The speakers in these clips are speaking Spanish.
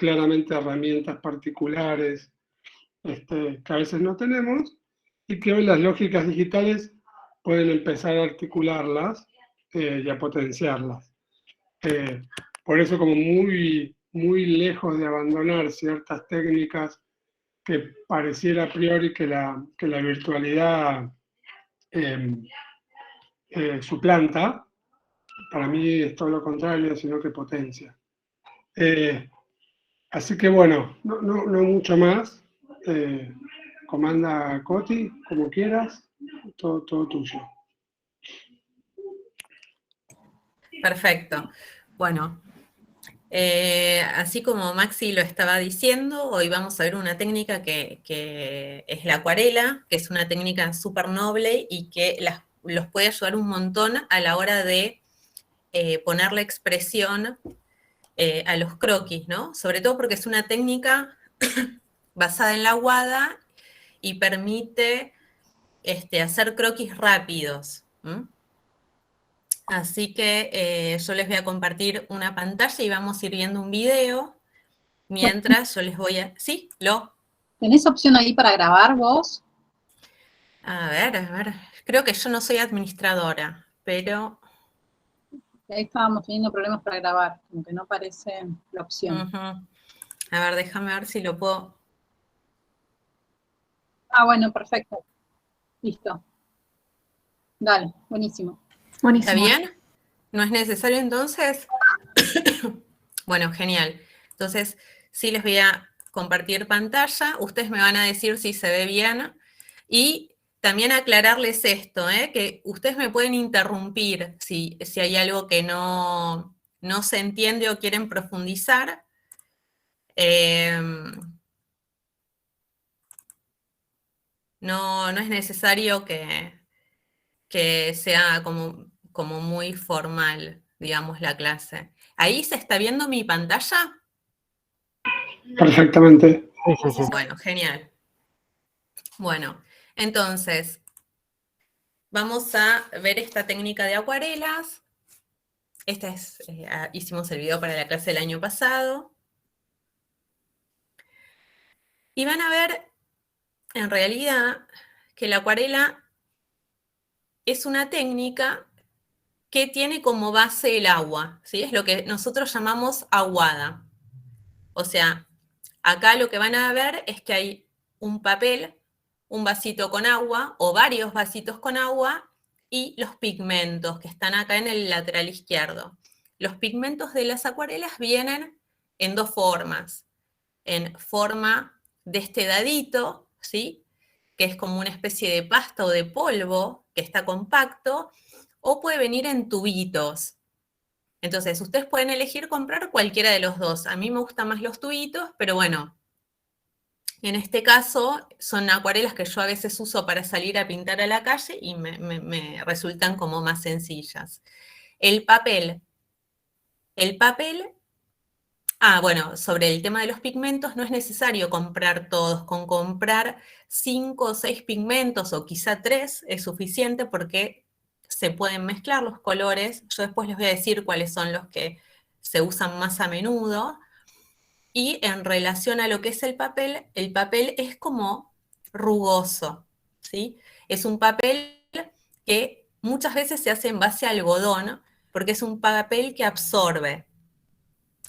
claramente herramientas particulares que a veces no tenemos, y que hoy las lógicas digitales pueden empezar a articularlas y a potenciarlas. Por eso, como muy, muy lejos de abandonar ciertas técnicas que pareciera a priori que la virtualidad suplanta, para mí es todo lo contrario, sino que potencia. Así que bueno, no mucho más. Comanda Coti, como quieras, todo tuyo. Perfecto. Bueno, así como Maxi lo estaba diciendo, hoy vamos a ver una técnica que es la acuarela, que es una técnica súper noble y que los puede ayudar un montón a la hora de ponerle expresión a los croquis, ¿no? Sobre todo porque es una técnica basada en la aguada y permite hacer croquis rápidos. Así que yo les voy a compartir una pantalla y vamos a ir viendo un video mientras yo les voy a... ¿Sí? ¿Tenés opción ahí para grabar vos? A ver. Creo que yo no soy administradora, pero... Ahí estábamos teniendo problemas para grabar, como que no aparece la opción. A ver, déjame ver si lo puedo... Ah, bueno, perfecto. Listo. Dale, buenísimo. ¿Está bien? ¿No es necesario entonces? Bueno, genial. Entonces, sí les voy a compartir pantalla. Ustedes me van a decir si se ve bien. Y también aclararles esto, que ustedes me pueden interrumpir si hay algo que no se entiende o quieren profundizar. No es necesario que sea como muy formal, digamos, la clase. ¿Ahí se está viendo mi pantalla? Perfectamente. Bueno, genial. Bueno, entonces, vamos a ver esta técnica de acuarelas. Hicimos el video para la clase del año pasado. Y van a ver, en realidad, que la acuarela es una técnica que tiene como base el agua, ¿sí? Es lo que nosotros llamamos aguada. O sea, acá lo que van a ver es que hay un papel, un vasito con agua o varios vasitos con agua y los pigmentos que están acá en el lateral izquierdo. Los pigmentos de las acuarelas vienen en dos formas. En forma de este dadito, ¿sí? Que es como una especie de pasta o de polvo que está compacto, o puede venir en tubitos. Entonces, ustedes pueden elegir comprar cualquiera de los dos. A mí me gustan más los tubitos, pero bueno, en este caso son acuarelas que yo a veces uso para salir a pintar a la calle y me resultan como más sencillas. El papel, bueno, sobre el tema de los pigmentos, no es necesario comprar todos. Con comprar 5 o 6 pigmentos o quizá 3 es suficiente porque se pueden mezclar los colores. Yo después les voy a decir cuáles son los que se usan más a menudo. Y en relación a lo que es el papel es como rugoso, ¿sí? Es un papel que muchas veces se hace en base a algodón porque es un papel que absorbe.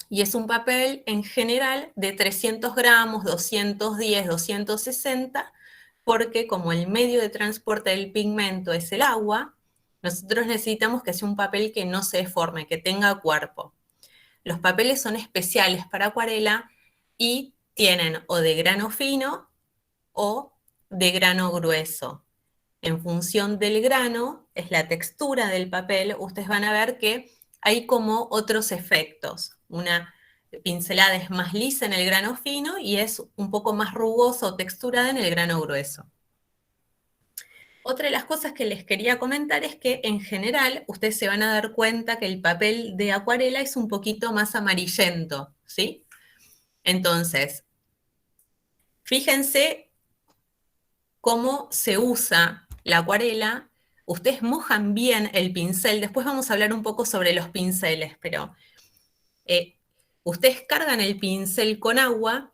Y es un papel en general de 300 gramos, 210, 260, porque como el medio de transporte del pigmento es el agua, nosotros necesitamos que sea un papel que no se deforme, que tenga cuerpo. Los papeles son especiales para acuarela y tienen o de grano fino o de grano grueso. En función del grano, es la textura del papel, ustedes van a ver que hay como otros efectos. Una pincelada es más lisa en el grano fino y es un poco más rugosa o texturada en el grano grueso. Otra de las cosas que les quería comentar es que en general ustedes se van a dar cuenta que el papel de acuarela es un poquito más amarillento, ¿sí? Entonces, fíjense cómo se usa la acuarela. Ustedes mojan bien el pincel, después vamos a hablar un poco sobre los pinceles, pero Ustedes cargan el pincel con agua,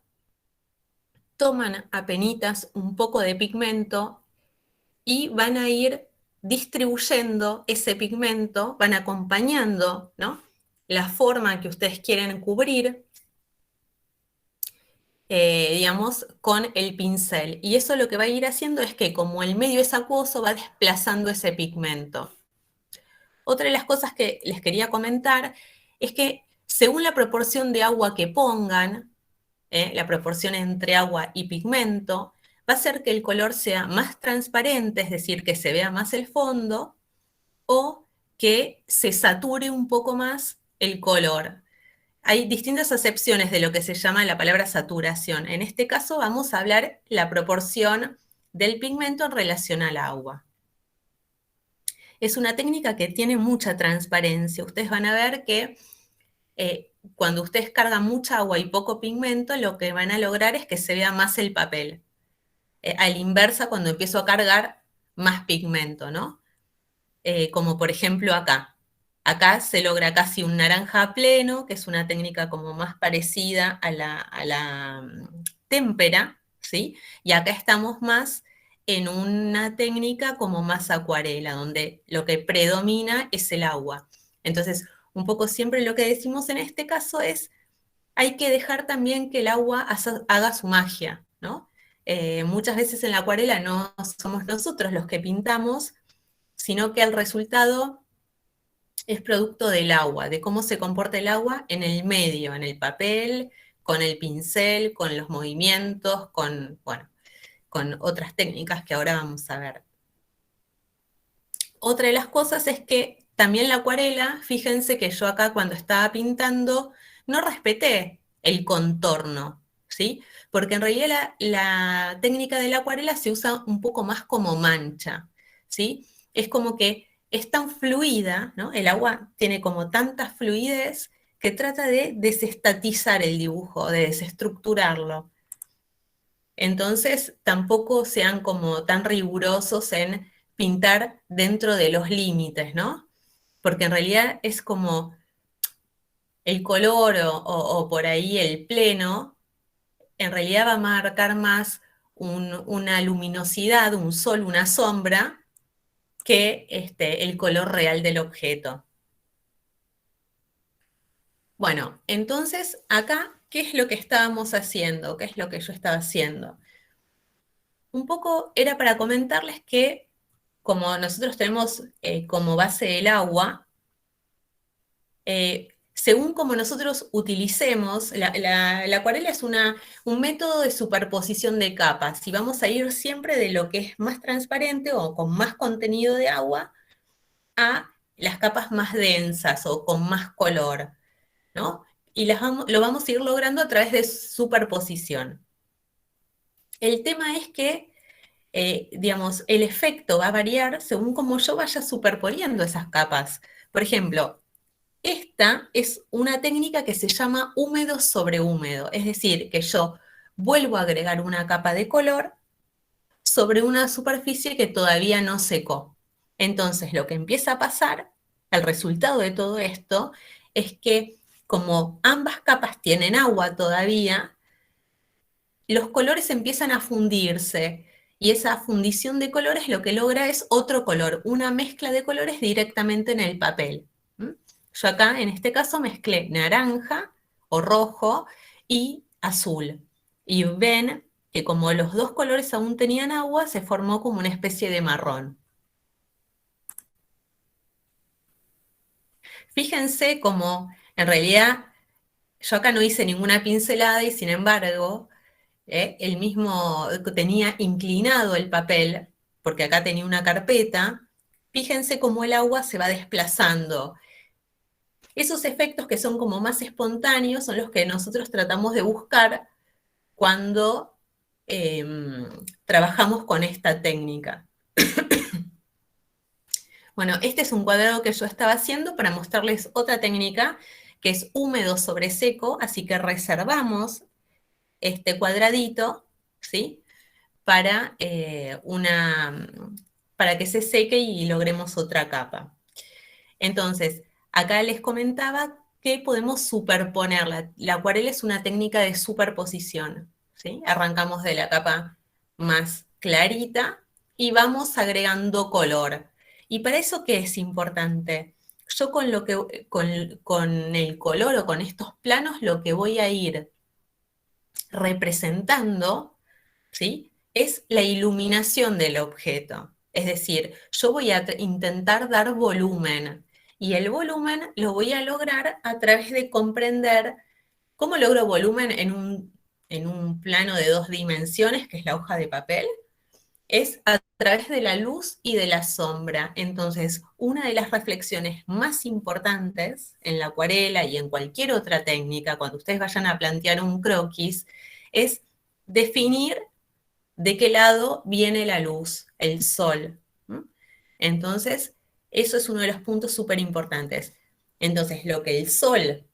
toman apenitas un poco de pigmento y van a ir distribuyendo ese pigmento, van acompañando, ¿no?, la forma que ustedes quieren cubrir, digamos, con el pincel. Y eso lo que va a ir haciendo es que, como el medio es acuoso, va desplazando ese pigmento. Otra de las cosas que les quería comentar es que, según la proporción de agua que pongan, la proporción entre agua y pigmento, va a hacer que el color sea más transparente, es decir, que se vea más el fondo, o que se sature un poco más el color. Hay distintas acepciones de lo que se llama la palabra saturación. En este caso vamos a hablar la proporción del pigmento en relación al agua. Es una técnica que tiene mucha transparencia. Ustedes van a ver que cuando ustedes cargan mucha agua y poco pigmento, lo que van a lograr es que se vea más el papel. A la inversa, cuando empiezo a cargar más pigmento, ¿no? Como por ejemplo acá. Acá se logra casi un naranja pleno, que es una técnica como más parecida a la témpera, ¿sí? Y acá estamos más en una técnica como más acuarela, donde lo que predomina es el agua. Entonces, un poco siempre lo que decimos en este caso es, hay que dejar también que el agua haga su magia, ¿no? Muchas veces en la acuarela no somos nosotros los que pintamos, sino que el resultado es producto del agua, de cómo se comporta el agua en el medio, en el papel, con el pincel, con los movimientos, bueno, con otras técnicas que ahora vamos a ver. Otra de las cosas es que también la acuarela, fíjense que yo acá cuando estaba pintando no respeté el contorno, ¿sí? Porque en realidad la técnica de la acuarela se usa un poco más como mancha, ¿sí? Es como que es tan fluida, ¿no? El agua tiene como tanta fluidez que trata de desestatizar el dibujo, de desestructurarlo. Entonces, tampoco sean como tan rigurosos en pintar dentro de los límites, ¿no? Porque en realidad es como el color o por ahí el pleno, en realidad va a marcar más una luminosidad, un sol, una sombra, que el color real del objeto. Bueno, entonces acá, ¿qué es lo que estábamos haciendo? ¿Qué es lo que yo estaba haciendo? Un poco era para comentarles que, como nosotros tenemos como base el agua, según como nosotros utilicemos, la acuarela es un método de superposición de capas, y vamos a ir siempre de lo que es más transparente o con más contenido de agua a las capas más densas o con más color, ¿no? Y lo vamos a ir logrando a través de superposición. El tema es que digamos, el efecto va a variar según cómo yo vaya superponiendo esas capas. Por ejemplo, esta es una técnica que se llama húmedo sobre húmedo, es decir, que yo vuelvo a agregar una capa de color sobre una superficie que todavía no secó. Entonces, lo que empieza a pasar, el resultado de todo esto, es que como ambas capas tienen agua todavía, los colores empiezan a fundirse, y esa fundición de colores lo que logra es otro color, una mezcla de colores directamente en el papel. Yo acá, en este caso, mezclé naranja o rojo y azul. Y ven que como los dos colores aún tenían agua, se formó como una especie de marrón. Fíjense como, en realidad, yo acá no hice ninguna pincelada y, sin embargo, él mismo tenía inclinado el papel, porque acá tenía una carpeta. Fíjense cómo el agua se va desplazando. Esos efectos que son como más espontáneos son los que nosotros tratamos de buscar cuando trabajamos con esta técnica. Bueno, este es un cuadrado que yo estaba haciendo para mostrarles otra técnica que es húmedo sobre seco, así que reservamos este cuadradito, ¿sí? Para que se seque y logremos otra capa. Entonces, acá les comentaba que podemos superponer. La acuarela es una técnica de superposición, ¿sí? Arrancamos de la capa más clarita y vamos agregando color. ¿Y para eso qué es importante? Yo con el color o con estos planos lo que voy a ir representando, ¿sí? Es la iluminación del objeto. Es decir, yo voy a intentar dar volumen y el volumen lo voy a lograr a través de comprender cómo logro volumen en un plano de 2 dimensiones, que es la hoja de papel. Es a través de la luz y de la sombra. Entonces, una de las reflexiones más importantes en la acuarela y en cualquier otra técnica, cuando ustedes vayan a plantear un croquis, es definir de qué lado viene la luz, el sol. Entonces, eso es uno de los puntos súper importantes. Entonces, lo que el sol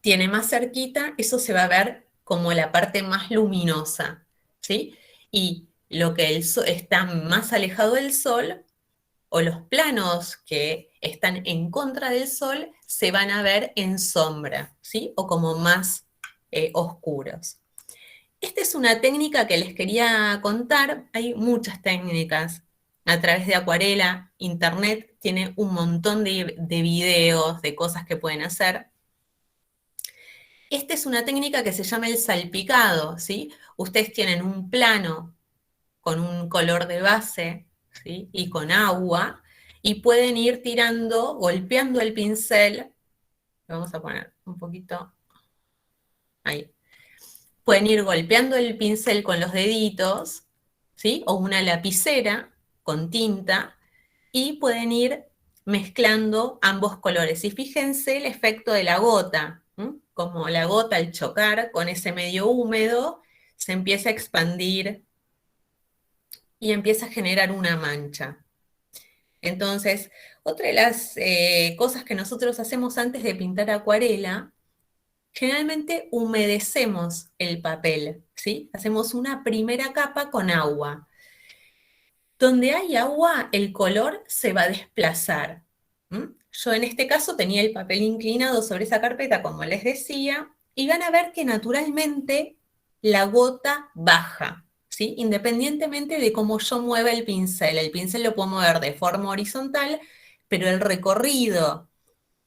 tiene más cerquita, eso se va a ver como la parte más luminosa, ¿sí? Y lo que está más alejado del sol, o los planos que están en contra del sol, se van a ver en sombra, ¿sí? O como más oscuros. Esta es una técnica que les quería contar. Hay muchas técnicas a través de acuarela. Internet tiene un montón de videos, de cosas que pueden hacer. Esta es una técnica que se llama el salpicado, ¿sí? Ustedes tienen un plano con un color de base, ¿sí? Y con agua, y pueden ir tirando, golpeando el pincel. Vamos a poner un poquito ahí. Pueden ir golpeando el pincel con los deditos, ¿sí? O una lapicera con tinta, y pueden ir mezclando ambos colores. Y fíjense el efecto de la gota, ¿m? Como la gota al chocar con ese medio húmedo, se empieza a expandir y empieza a generar una mancha. Entonces, otra de las cosas que nosotros hacemos antes de pintar acuarela, generalmente humedecemos el papel, ¿sí? Hacemos una primera capa con agua. Donde hay agua, el color se va a desplazar. Yo en este caso tenía el papel inclinado sobre esa carpeta, como les decía, y van a ver que naturalmente la gota baja, ¿sí? Independientemente de cómo yo mueva el pincel. El pincel lo puedo mover de forma horizontal, pero el recorrido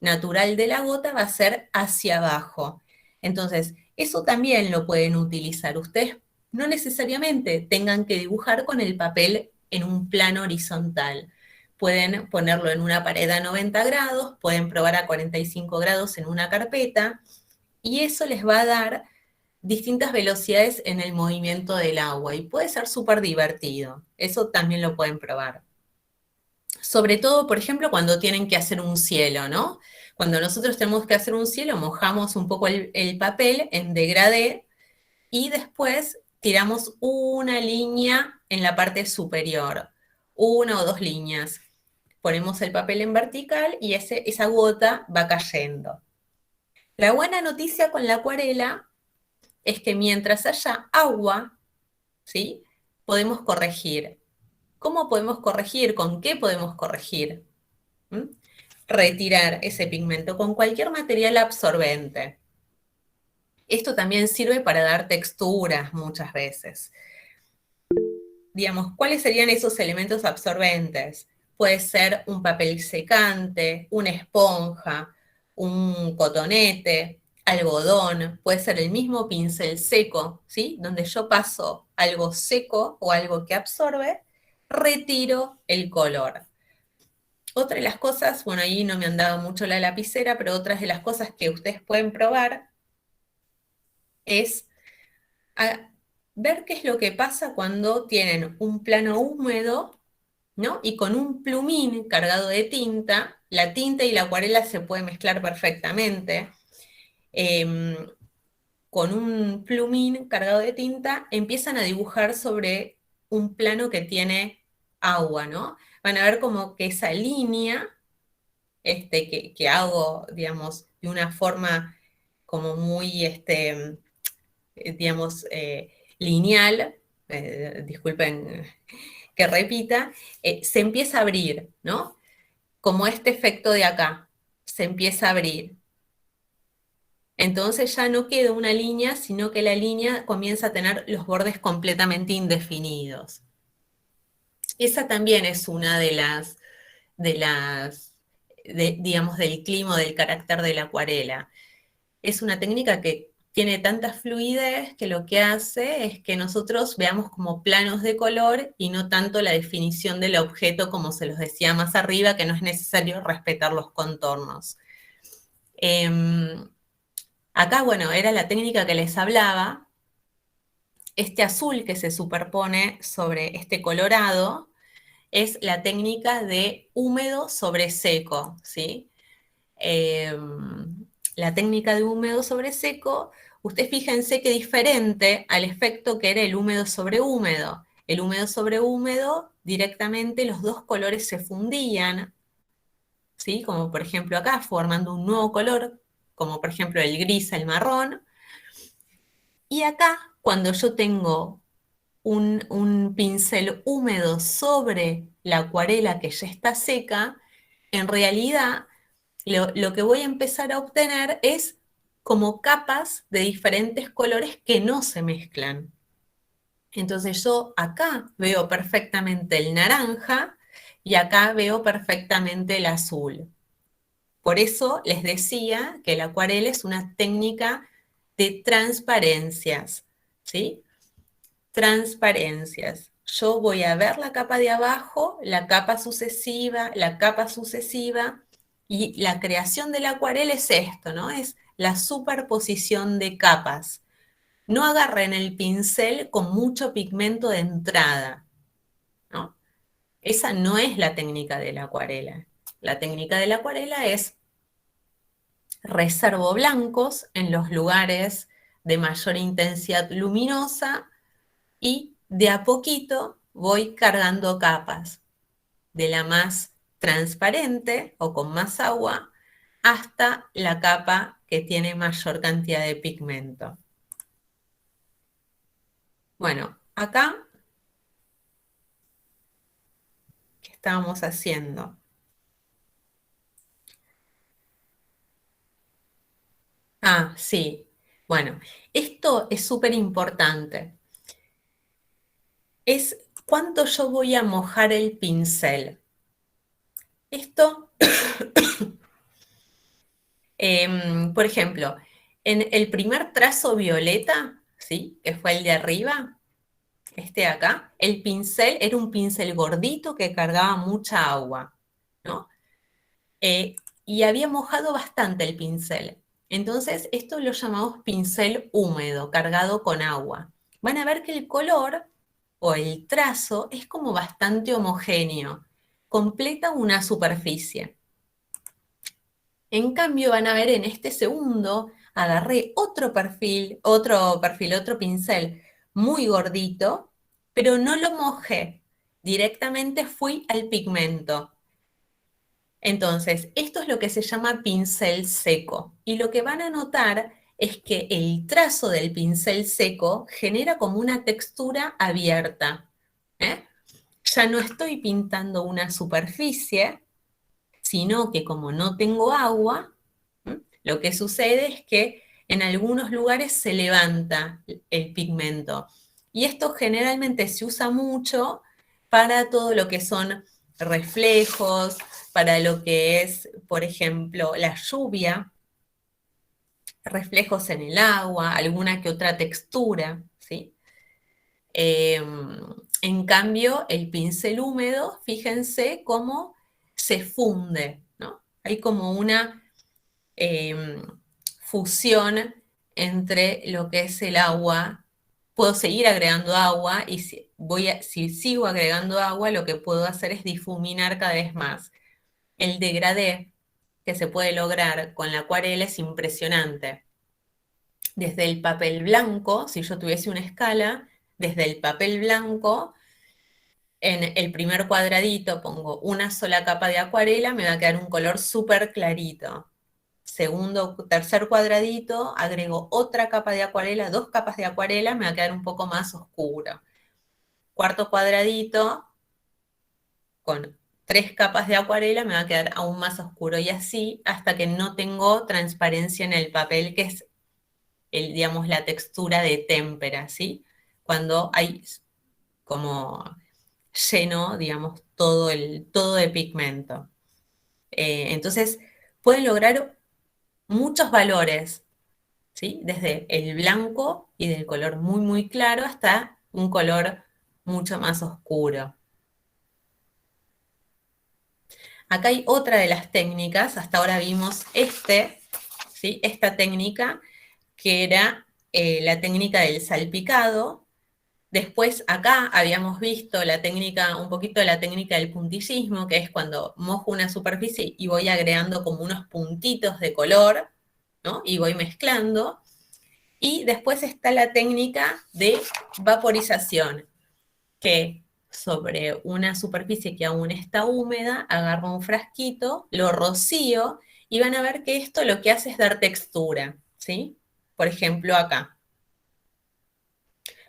natural de la gota va a ser hacia abajo. Entonces, eso también lo pueden utilizar. Ustedes no necesariamente tengan que dibujar con el papel en un plano horizontal. Pueden ponerlo en una pared a 90 grados, pueden probar a 45 grados en una carpeta, y eso les va a dar distintas velocidades en el movimiento del agua, y puede ser súper divertido. Eso también lo pueden probar. Sobre todo, por ejemplo, cuando tienen que hacer un cielo, ¿no? Cuando nosotros tenemos que hacer un cielo, mojamos un poco el papel en degradé y después tiramos una línea en la parte superior, 1 o 2 líneas. Ponemos el papel en vertical y esa gota va cayendo. La buena noticia con la acuarela es que mientras haya agua, ¿sí? Podemos corregir. ¿Cómo podemos corregir? ¿Con qué podemos corregir? Retirar ese pigmento con cualquier material absorbente. Esto también sirve para dar texturas muchas veces. Digamos, ¿cuáles serían esos elementos absorbentes? Puede ser un papel secante, una esponja, un cotonete, algodón, puede ser el mismo pincel seco, ¿sí? Donde yo paso algo seco o algo que absorbe, retiro el color. Otra de las cosas, bueno, ahí no me han dado mucho la lapicera, pero otras de las cosas que ustedes pueden probar es ver qué es lo que pasa cuando tienen un plano húmedo, ¿no? Y con un plumín cargado de tinta, la tinta y la acuarela se pueden mezclar perfectamente. Con un plumín cargado de tinta, empiezan a dibujar sobre un plano que tiene agua, ¿no? Van a ver como que esa línea que hago, digamos, de una forma como muy, digamos, lineal, disculpen que repita, se empieza a abrir, ¿no? Como este efecto de acá, se empieza a abrir. Entonces ya no queda una línea, sino que la línea comienza a tener los bordes completamente indefinidos. Esa también es una digamos, del clima, del carácter de la acuarela. Es una técnica que tiene tanta fluidez que lo que hace es que nosotros veamos como planos de color y no tanto la definición del objeto, como se los decía más arriba, que no es necesario respetar los contornos. Acá, bueno, era la técnica que les hablaba. Este azul que se superpone sobre este colorado es la técnica de húmedo sobre seco, ¿sí? La técnica de húmedo sobre seco, ustedes fíjense que diferente al efecto que era el húmedo sobre húmedo. El húmedo sobre húmedo, directamente los dos colores se fundían, ¿sí? Como por ejemplo acá, formando un nuevo color, como por ejemplo el gris, el marrón. Y acá, cuando yo tengo un pincel húmedo sobre la acuarela que ya está seca, en realidad lo que voy a empezar a obtener es como capas de diferentes colores que no se mezclan. Entonces yo acá veo perfectamente el naranja y acá veo perfectamente el azul. Por eso les decía que la acuarela es una técnica de transparencias, ¿sí? Transparencias. Yo voy a ver la capa de abajo, la capa sucesiva, y la creación de la acuarela es esto, ¿no? Es la superposición de capas. No agarren el pincel con mucho pigmento de entrada, ¿no? Esa no es la técnica de la acuarela. La técnica de la acuarela es reservo blancos en los lugares de mayor intensidad luminosa y de a poquito voy cargando capas, de la más transparente o con más agua hasta la capa que tiene mayor cantidad de pigmento. Bueno, acá, ¿qué estábamos haciendo? Ah, sí. Bueno, esto es súper importante. Es cuánto yo voy a mojar el pincel. Esto, por ejemplo, en el primer trazo violeta, ¿sí? Que fue el de arriba, este de acá, el pincel era un pincel gordito que cargaba mucha agua, ¿no? Y había mojado bastante el pincel. Entonces, esto lo llamamos pincel húmedo, cargado con agua. Van a ver que el color o el trazo es como bastante homogéneo, completa una superficie. En cambio, van a ver en este segundo, agarré otro pincel muy gordito, pero no lo mojé, directamente fui al pigmento. Entonces, esto es lo que se llama pincel seco. Y lo que van a notar es que el trazo del pincel seco genera como una textura abierta. Ya no estoy pintando una superficie, sino que como no tengo agua, lo que sucede es que en algunos lugares se levanta el pigmento. Y esto generalmente se usa mucho para todo lo que son reflejos, para lo que es, por ejemplo, la lluvia, reflejos en el agua, alguna que otra textura, ¿sí? En cambio, el pincel húmedo, fíjense cómo se funde, ¿no? Hay como una fusión entre lo que es el agua. Puedo seguir agregando agua y si sigo agregando agua, lo que puedo hacer es difuminar cada vez más. El degradé que se puede lograr con la acuarela es impresionante. Desde el papel blanco, si yo tuviese una escala, desde el papel blanco, en el primer cuadradito pongo una sola capa de acuarela, me va a quedar un color súper clarito. Segundo, tercer cuadradito, agrego otra capa de acuarela, 2 capas de acuarela, me va a quedar un poco más oscuro. Cuarto cuadradito, con 3 capas de acuarela, me va a quedar aún más oscuro. Y así hasta que no tengo transparencia en el papel, que es digamos, la textura de témpera, ¿sí? Cuando hay como lleno, digamos, todo de pigmento. Entonces, pueden lograr muchos valores, ¿sí? Desde el blanco y del color muy, muy claro hasta un color mucho más oscuro. Acá hay otra de las técnicas, hasta ahora vimos ¿sí? Esta técnica, que era la técnica del salpicado. Después acá habíamos visto un poquito la técnica del puntillismo, que es cuando mojo una superficie y voy agregando como unos puntitos de color, ¿no? Y voy mezclando. Y después está la técnica de vaporización, que sobre una superficie que aún está húmeda, agarro un frasquito, lo rocío, y van a ver que esto lo que hace es dar textura, ¿sí? Por ejemplo, acá.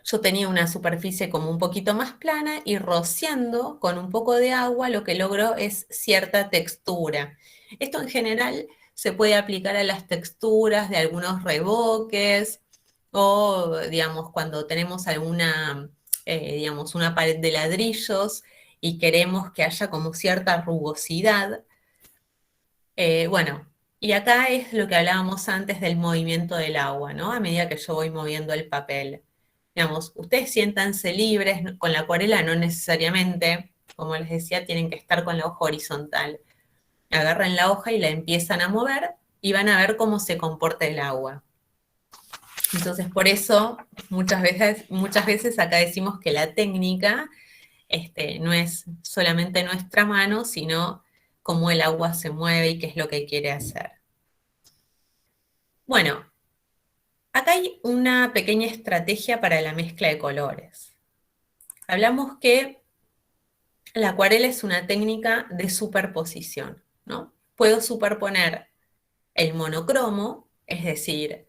Yo tenía una superficie como un poquito más plana y rociando con un poco de agua lo que logro es cierta textura. Esto en general se puede aplicar a las texturas de algunos revoques o, digamos, cuando tenemos digamos, una pared de ladrillos y queremos que haya como cierta rugosidad. Bueno, y acá es lo que hablábamos antes del movimiento del agua, ¿no? A medida que yo voy moviendo el papel. Digamos, ustedes siéntanse libres, con la acuarela no necesariamente, como les decía, tienen que estar con la hoja horizontal. Agarran la hoja y la empiezan a mover y van a ver cómo se comporta el agua. Entonces, por eso, muchas veces acá decimos que la técnica no es solamente nuestra mano, sino cómo el agua se mueve y qué es lo que quiere hacer. Bueno, acá hay una pequeña estrategia para la mezcla de colores. Hablamos que la acuarela es una técnica de superposición, ¿no? Puedo superponer el monocromo, es decir,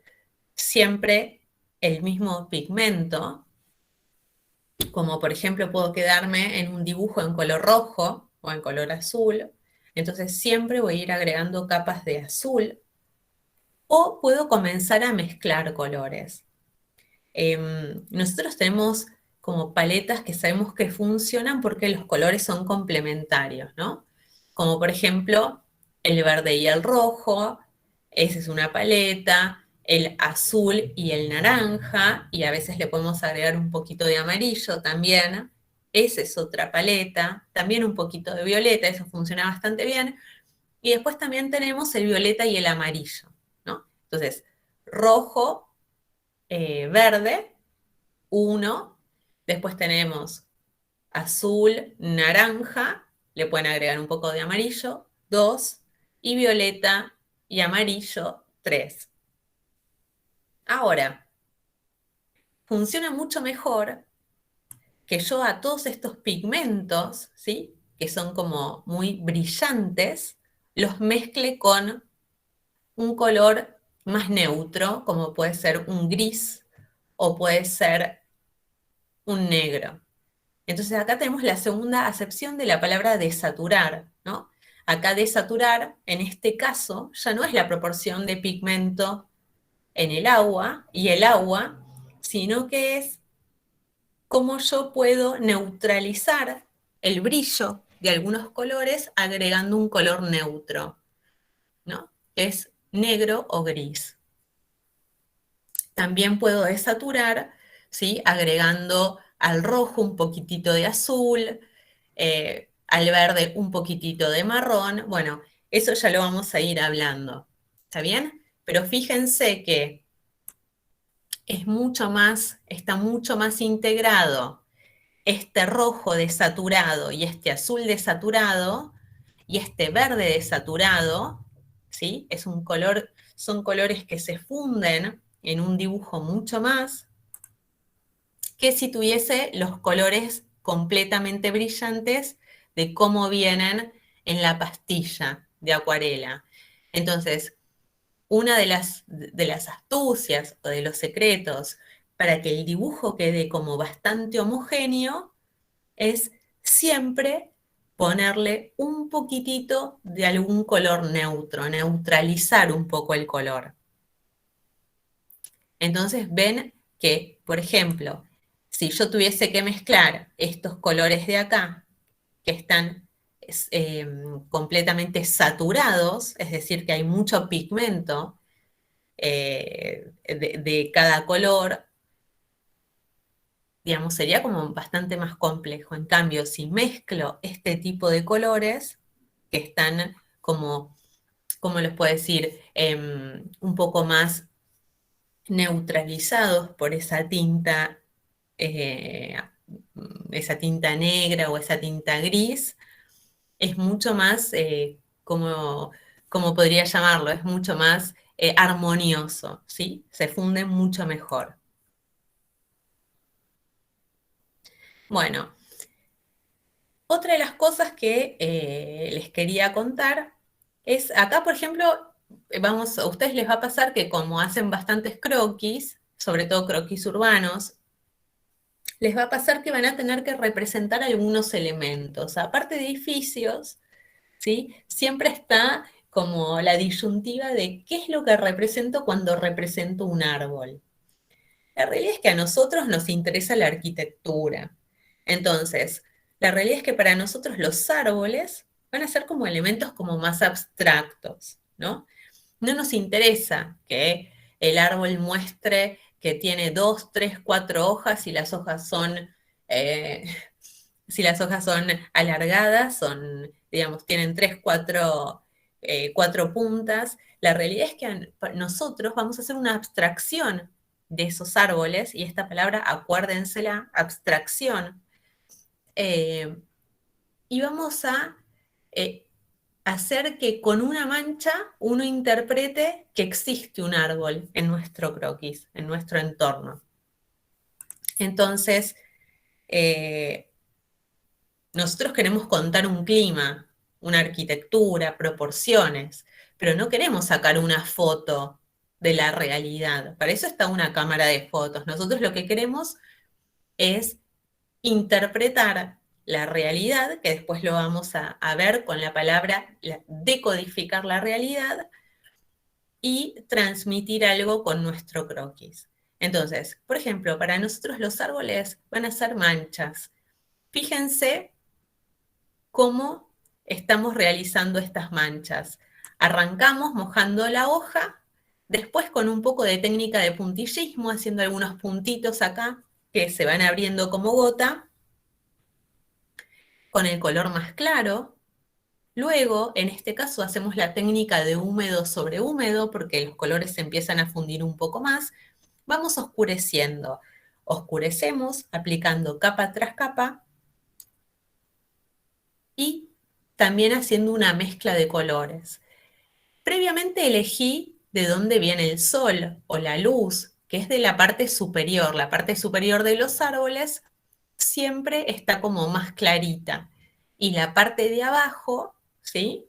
siempre el mismo pigmento, como por ejemplo puedo quedarme en un dibujo en color rojo o en color azul, entonces siempre voy a ir agregando capas de azul, o puedo comenzar a mezclar colores. Nosotros tenemos como paletas que sabemos que funcionan porque los colores son complementarios, ¿no? Como por ejemplo el verde y el rojo, esa es una paleta, el azul y el naranja, y a veces le podemos agregar un poquito de amarillo también, esa es otra paleta, también un poquito de violeta, eso funciona bastante bien, y después también tenemos el violeta y el amarillo, ¿no? Entonces, rojo, verde, 1, después tenemos azul, naranja, le pueden agregar un poco de amarillo, 2, y violeta y amarillo, 3. Ahora, funciona mucho mejor que yo a todos estos pigmentos, ¿sí?, que son como muy brillantes, los mezcle con un color más neutro, como puede ser un gris o puede ser un negro. Entonces acá tenemos la segunda acepción de la palabra desaturar, ¿no? Acá desaturar, en este caso, ya no es la proporción de pigmento en el agua y el agua, sino que es cómo yo puedo neutralizar el brillo de algunos colores agregando un color neutro, ¿no? Es negro o gris. También puedo desaturar, ¿sí?, agregando al rojo un poquitito de azul, al verde un poquitito de marrón. Bueno, eso ya lo vamos a ir hablando, ¿está bien? Pero fíjense que está mucho más integrado este rojo desaturado y este azul desaturado y este verde desaturado, ¿sí? Son colores que se funden en un dibujo mucho más que si tuviese los colores completamente brillantes de cómo vienen en la pastilla de acuarela. Entonces, una de las astucias o de los secretos para que el dibujo quede como bastante homogéneo es siempre ponerle un poquitito de algún color neutro, neutralizar un poco el color. Entonces ven que, por ejemplo, si yo tuviese que mezclar estos colores de acá, que están completamente saturados, es decir, que hay mucho pigmento de cada color, digamos, sería como bastante más complejo. En cambio, si mezclo este tipo de colores, que están como, ¿cómo les puedo decir? Un poco más neutralizados por esa tinta negra o esa tinta gris, es mucho más, como podría llamarlo, es mucho más armonioso, ¿sí? Se funde mucho mejor. Bueno, otra de las cosas que les quería contar es, acá por ejemplo, a ustedes les va a pasar que como hacen bastantes croquis, sobre todo croquis urbanos, les va a pasar que van a tener que representar algunos elementos. Aparte de edificios, ¿sí? Siempre está como la disyuntiva de qué es lo que represento cuando represento un árbol. La realidad es que a nosotros nos interesa la arquitectura. Entonces, la realidad es que para nosotros los árboles van a ser como elementos como más abstractos, ¿no? No nos interesa que el árbol muestre que tiene 2, 3, 4 hojas y las hojas son, eh, si las hojas son alargadas, digamos, tienen 3, 4, 4 puntas. La realidad es que nosotros vamos a hacer una abstracción de esos árboles, y esta palabra, acuérdensela, abstracción, y vamos a hacer que con una mancha uno interprete que existe un árbol en nuestro croquis, en nuestro entorno. Entonces, nosotros queremos contar un clima, una arquitectura, proporciones, pero no queremos sacar una foto de la realidad. Para eso está una cámara de fotos. Nosotros lo que queremos es interpretar la realidad, que después lo vamos a ver con la palabra decodificar la realidad, y transmitir algo con nuestro croquis. Entonces, por ejemplo, para nosotros los árboles van a ser manchas. Fíjense cómo estamos realizando estas manchas. Arrancamos mojando la hoja, después con un poco de técnica de puntillismo, haciendo algunos puntitos acá que se van abriendo como gota, con el color más claro. Luego, en este caso, hacemos la técnica de húmedo sobre húmedo, porque los colores se empiezan a fundir un poco más. Vamos oscureciendo. Oscurecemos aplicando capa tras capa y también haciendo una mezcla de colores. Previamente elegí de dónde viene el sol o la luz, que es de la parte superior. La parte superior de los árboles siempre está como más clarita. Y la parte de abajo, ¿sí?,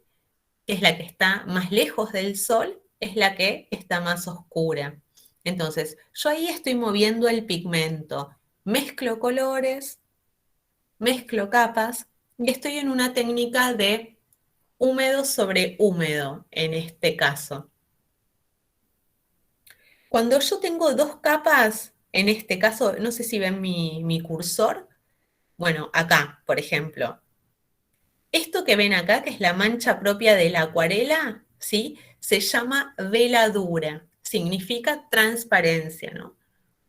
que es la que está más lejos del sol, es la que está más oscura. Entonces, yo ahí estoy moviendo el pigmento, mezclo colores, mezclo capas, y estoy en una técnica de húmedo sobre húmedo, en este caso. Cuando yo tengo dos capas, en este caso, no sé si ven mi cursor, bueno, acá, por ejemplo, esto que ven acá, que es la mancha propia de la acuarela, ¿sí?, se llama veladura, significa transparencia, ¿no?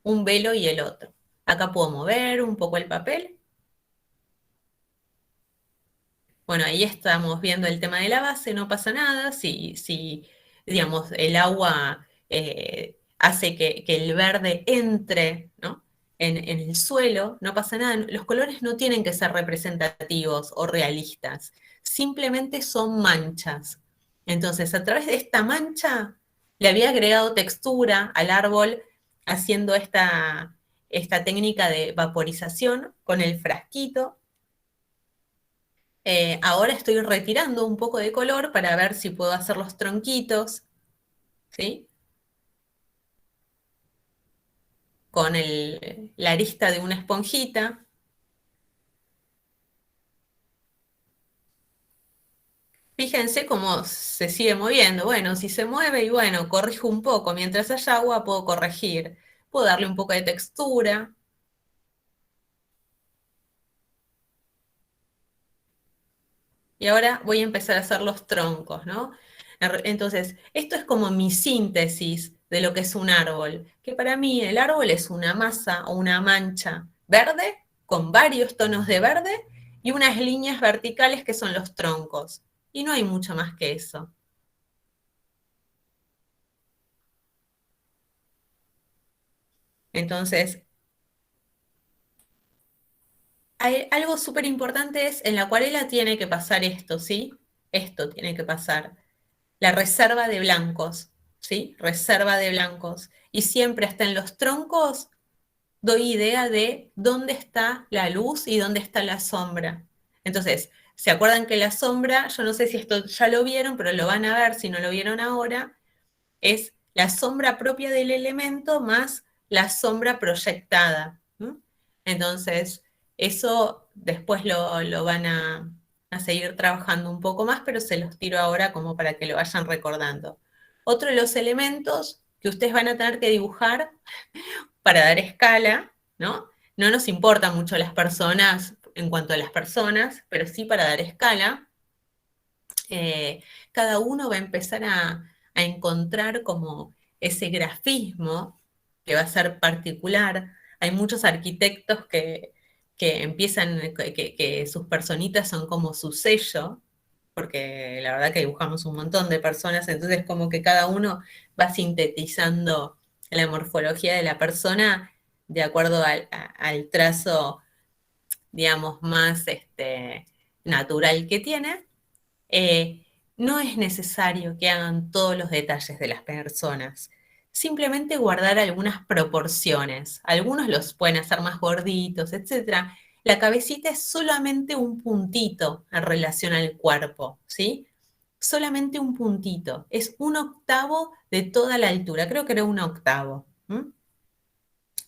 Un velo y el otro. Acá puedo mover un poco el papel. Bueno, ahí estamos viendo el tema de la base, no pasa nada. Si digamos, el agua hace que el verde entre, ¿no?, en el suelo, no pasa nada. Los colores no tienen que ser representativos o realistas, simplemente son manchas. Entonces, a través de esta mancha, le había agregado textura al árbol haciendo esta técnica de vaporización con el frasquito. Ahora estoy retirando un poco de color para ver si puedo hacer los tronquitos, ¿sí?, con la arista de una esponjita. fíjense cómo se sigue moviendo. Bueno, si se mueve y bueno, corrijo un poco. Mientras haya agua puedo corregir. Puedo darle un poco de textura. Y ahora voy a empezar a hacer los troncos, ¿no? Entonces, esto es como mi síntesis de lo que es un árbol, que para mí el árbol es una masa o una mancha verde con varios tonos de verde y unas líneas verticales que son los troncos. Y no hay mucho más que eso. Entonces, hay algo súper importante es en la acuarela tiene que pasar esto, ¿sí? Esto tiene que pasar. La reserva de blancos, ¿sí? Reserva de blancos. Y siempre hasta en los troncos doy idea de dónde está la luz y dónde está la sombra. Entonces, ¿se acuerdan que la sombra, yo no sé si esto ya lo vieron, pero lo van a ver si no lo vieron ahora, es la sombra propia del elemento más la sombra proyectada. ¿No? Entonces, eso después lo van a seguir trabajando un poco más, pero se los tiro ahora como para que lo vayan recordando. Otro de los elementos que ustedes van a tener que dibujar para dar escala, ¿no? No nos importan mucho las personas en cuanto a las personas, pero sí para dar escala. Cada uno va a empezar a encontrar como ese grafismo que va a ser particular. Hay muchos arquitectos que empiezan, que sus personitas son como su sello, porque la verdad que dibujamos un montón de personas, entonces como que cada uno va sintetizando la morfología de la persona de acuerdo al trazo, digamos, más natural que tiene. No es necesario que hagan todos los detalles de las personas, simplemente guardar algunas proporciones. Algunos los pueden hacer más gorditos, etc. La cabecita es solamente un puntito en relación al cuerpo, ¿sí? Solamente un puntito. Es 1/8 de toda la altura. Creo que era 1/8.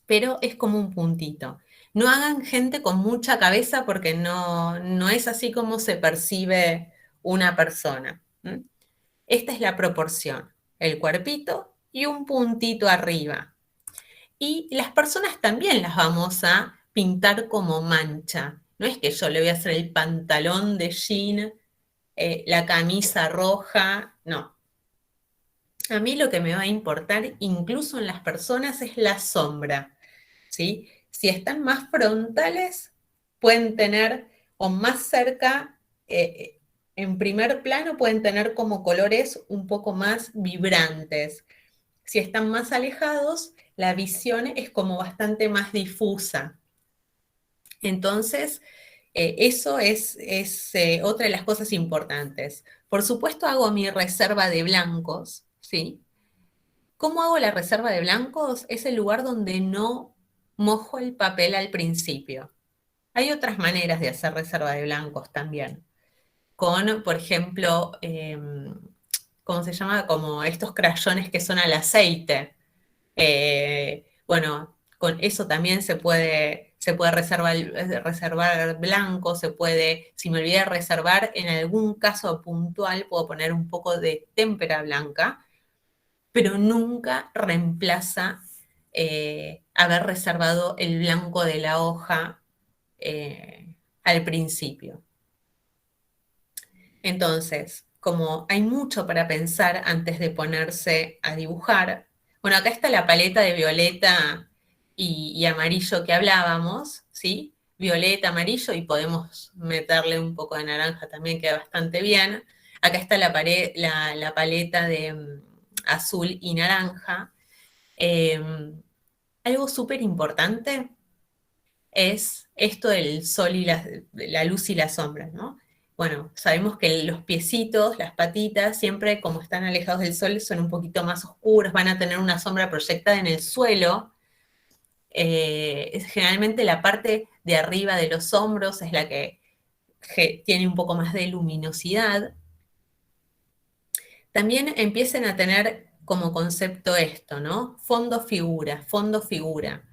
Pero es como un puntito. No hagan gente con mucha cabeza porque no es así como se percibe una persona. Esta es la proporción, el cuerpito y un puntito arriba. Y las personas también las vamos a pintar como mancha. No es que yo le voy a hacer el pantalón de jean, la camisa roja, no. A mí lo que me va a importar, incluso en las personas, es la sombra, ¿sí? Si están más frontales, pueden tener, o más cerca, en primer plano, pueden tener como colores un poco más vibrantes. Si están más alejados, la visión es como bastante más difusa. Entonces, eso es otra de las cosas importantes. Por supuesto, hago mi reserva de blancos, ¿sí? ¿Cómo hago la reserva de blancos? Es el lugar donde no mojo el papel al principio. Hay otras maneras de hacer reserva de blancos también. Con, por ejemplo, ¿cómo se llama? Como estos crayones que son al aceite. Bueno, con eso también se puede reservar blanco, se puede, si me olvidé de reservar, en algún caso puntual puedo poner un poco de témpera blanca, pero nunca reemplaza haber reservado el blanco de la hoja al principio. Entonces, como hay mucho para pensar antes de ponerse a dibujar, bueno, acá está la paleta de violeta y amarillo que hablábamos, ¿sí? Violeta, amarillo, y podemos meterle un poco de naranja también, queda bastante bien. Acá está la paleta de azul y naranja. Algo súper importante es esto del sol y la luz y la sombra, ¿no? Bueno, sabemos que los piecitos, las patitas, siempre como están alejados del sol, son un poquito más oscuros, van a tener una sombra proyectada en el suelo. Generalmente la parte de arriba de los hombros es la que tiene un poco más de luminosidad. También empiecen a tener como concepto esto, ¿no? Fondo-figura, fondo-figura.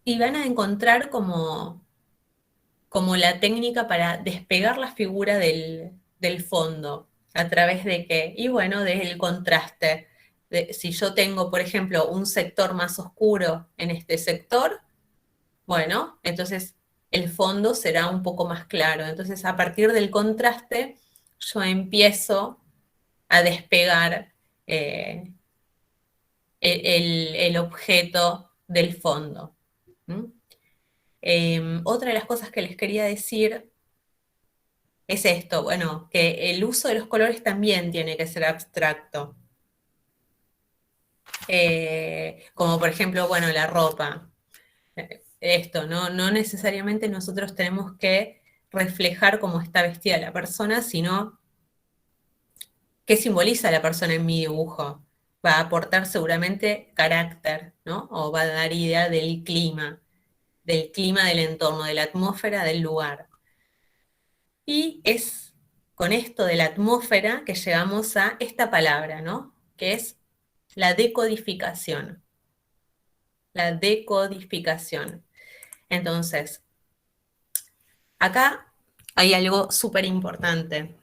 Y van a encontrar como como la técnica para despegar la figura del fondo. ¿A través de qué? Y bueno, del contraste. Si yo tengo, por ejemplo, un sector más oscuro en este sector, bueno, entonces el fondo será un poco más claro. Entonces, a partir del contraste, yo empiezo a despegar el objeto del fondo. Otra de las cosas que les quería decir es esto, bueno, que el uso de los colores también tiene que ser abstracto. Como por ejemplo, bueno, la ropa. Esto, ¿no? No necesariamente nosotros tenemos que reflejar cómo está vestida la persona, sino qué simboliza la persona en mi dibujo. Va a aportar seguramente carácter, ¿no? O va a dar idea del clima del entorno, de la atmósfera del lugar. Y es con esto de la atmósfera que llegamos a esta palabra, ¿no? Que es la decodificación. La decodificación. Entonces, acá hay algo súper importante.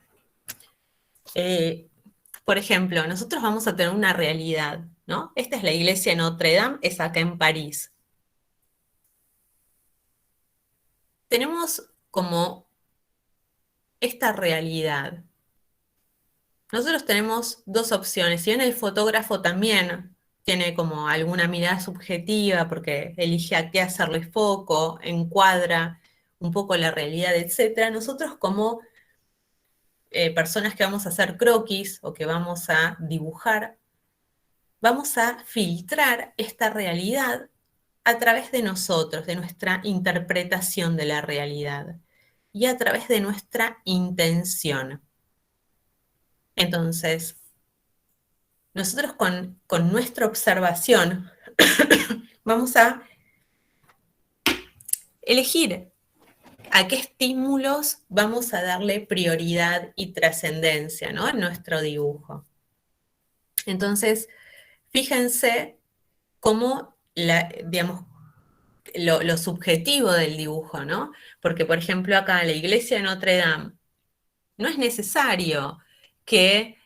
Por ejemplo, nosotros vamos a tener una realidad, ¿no? Esta es la iglesia de Notre Dame, es acá en París. Tenemos como esta realidad. Nosotros tenemos dos opciones, si bien el fotógrafo también tiene como alguna mirada subjetiva porque elige a qué hacerle foco, encuadra un poco la realidad, etc. Nosotros como personas que vamos a hacer croquis o que vamos a dibujar, vamos a filtrar esta realidad a través de nosotros, de nuestra interpretación de la realidad y a través de nuestra intención. Entonces, nosotros con nuestra observación vamos a elegir a qué estímulos vamos a darle prioridad y trascendencia, ¿no? En nuestro dibujo. Entonces, fíjense cómo, digamos, lo subjetivo del dibujo, ¿no? Porque, por ejemplo, acá la iglesia de Notre Dame, no es necesario que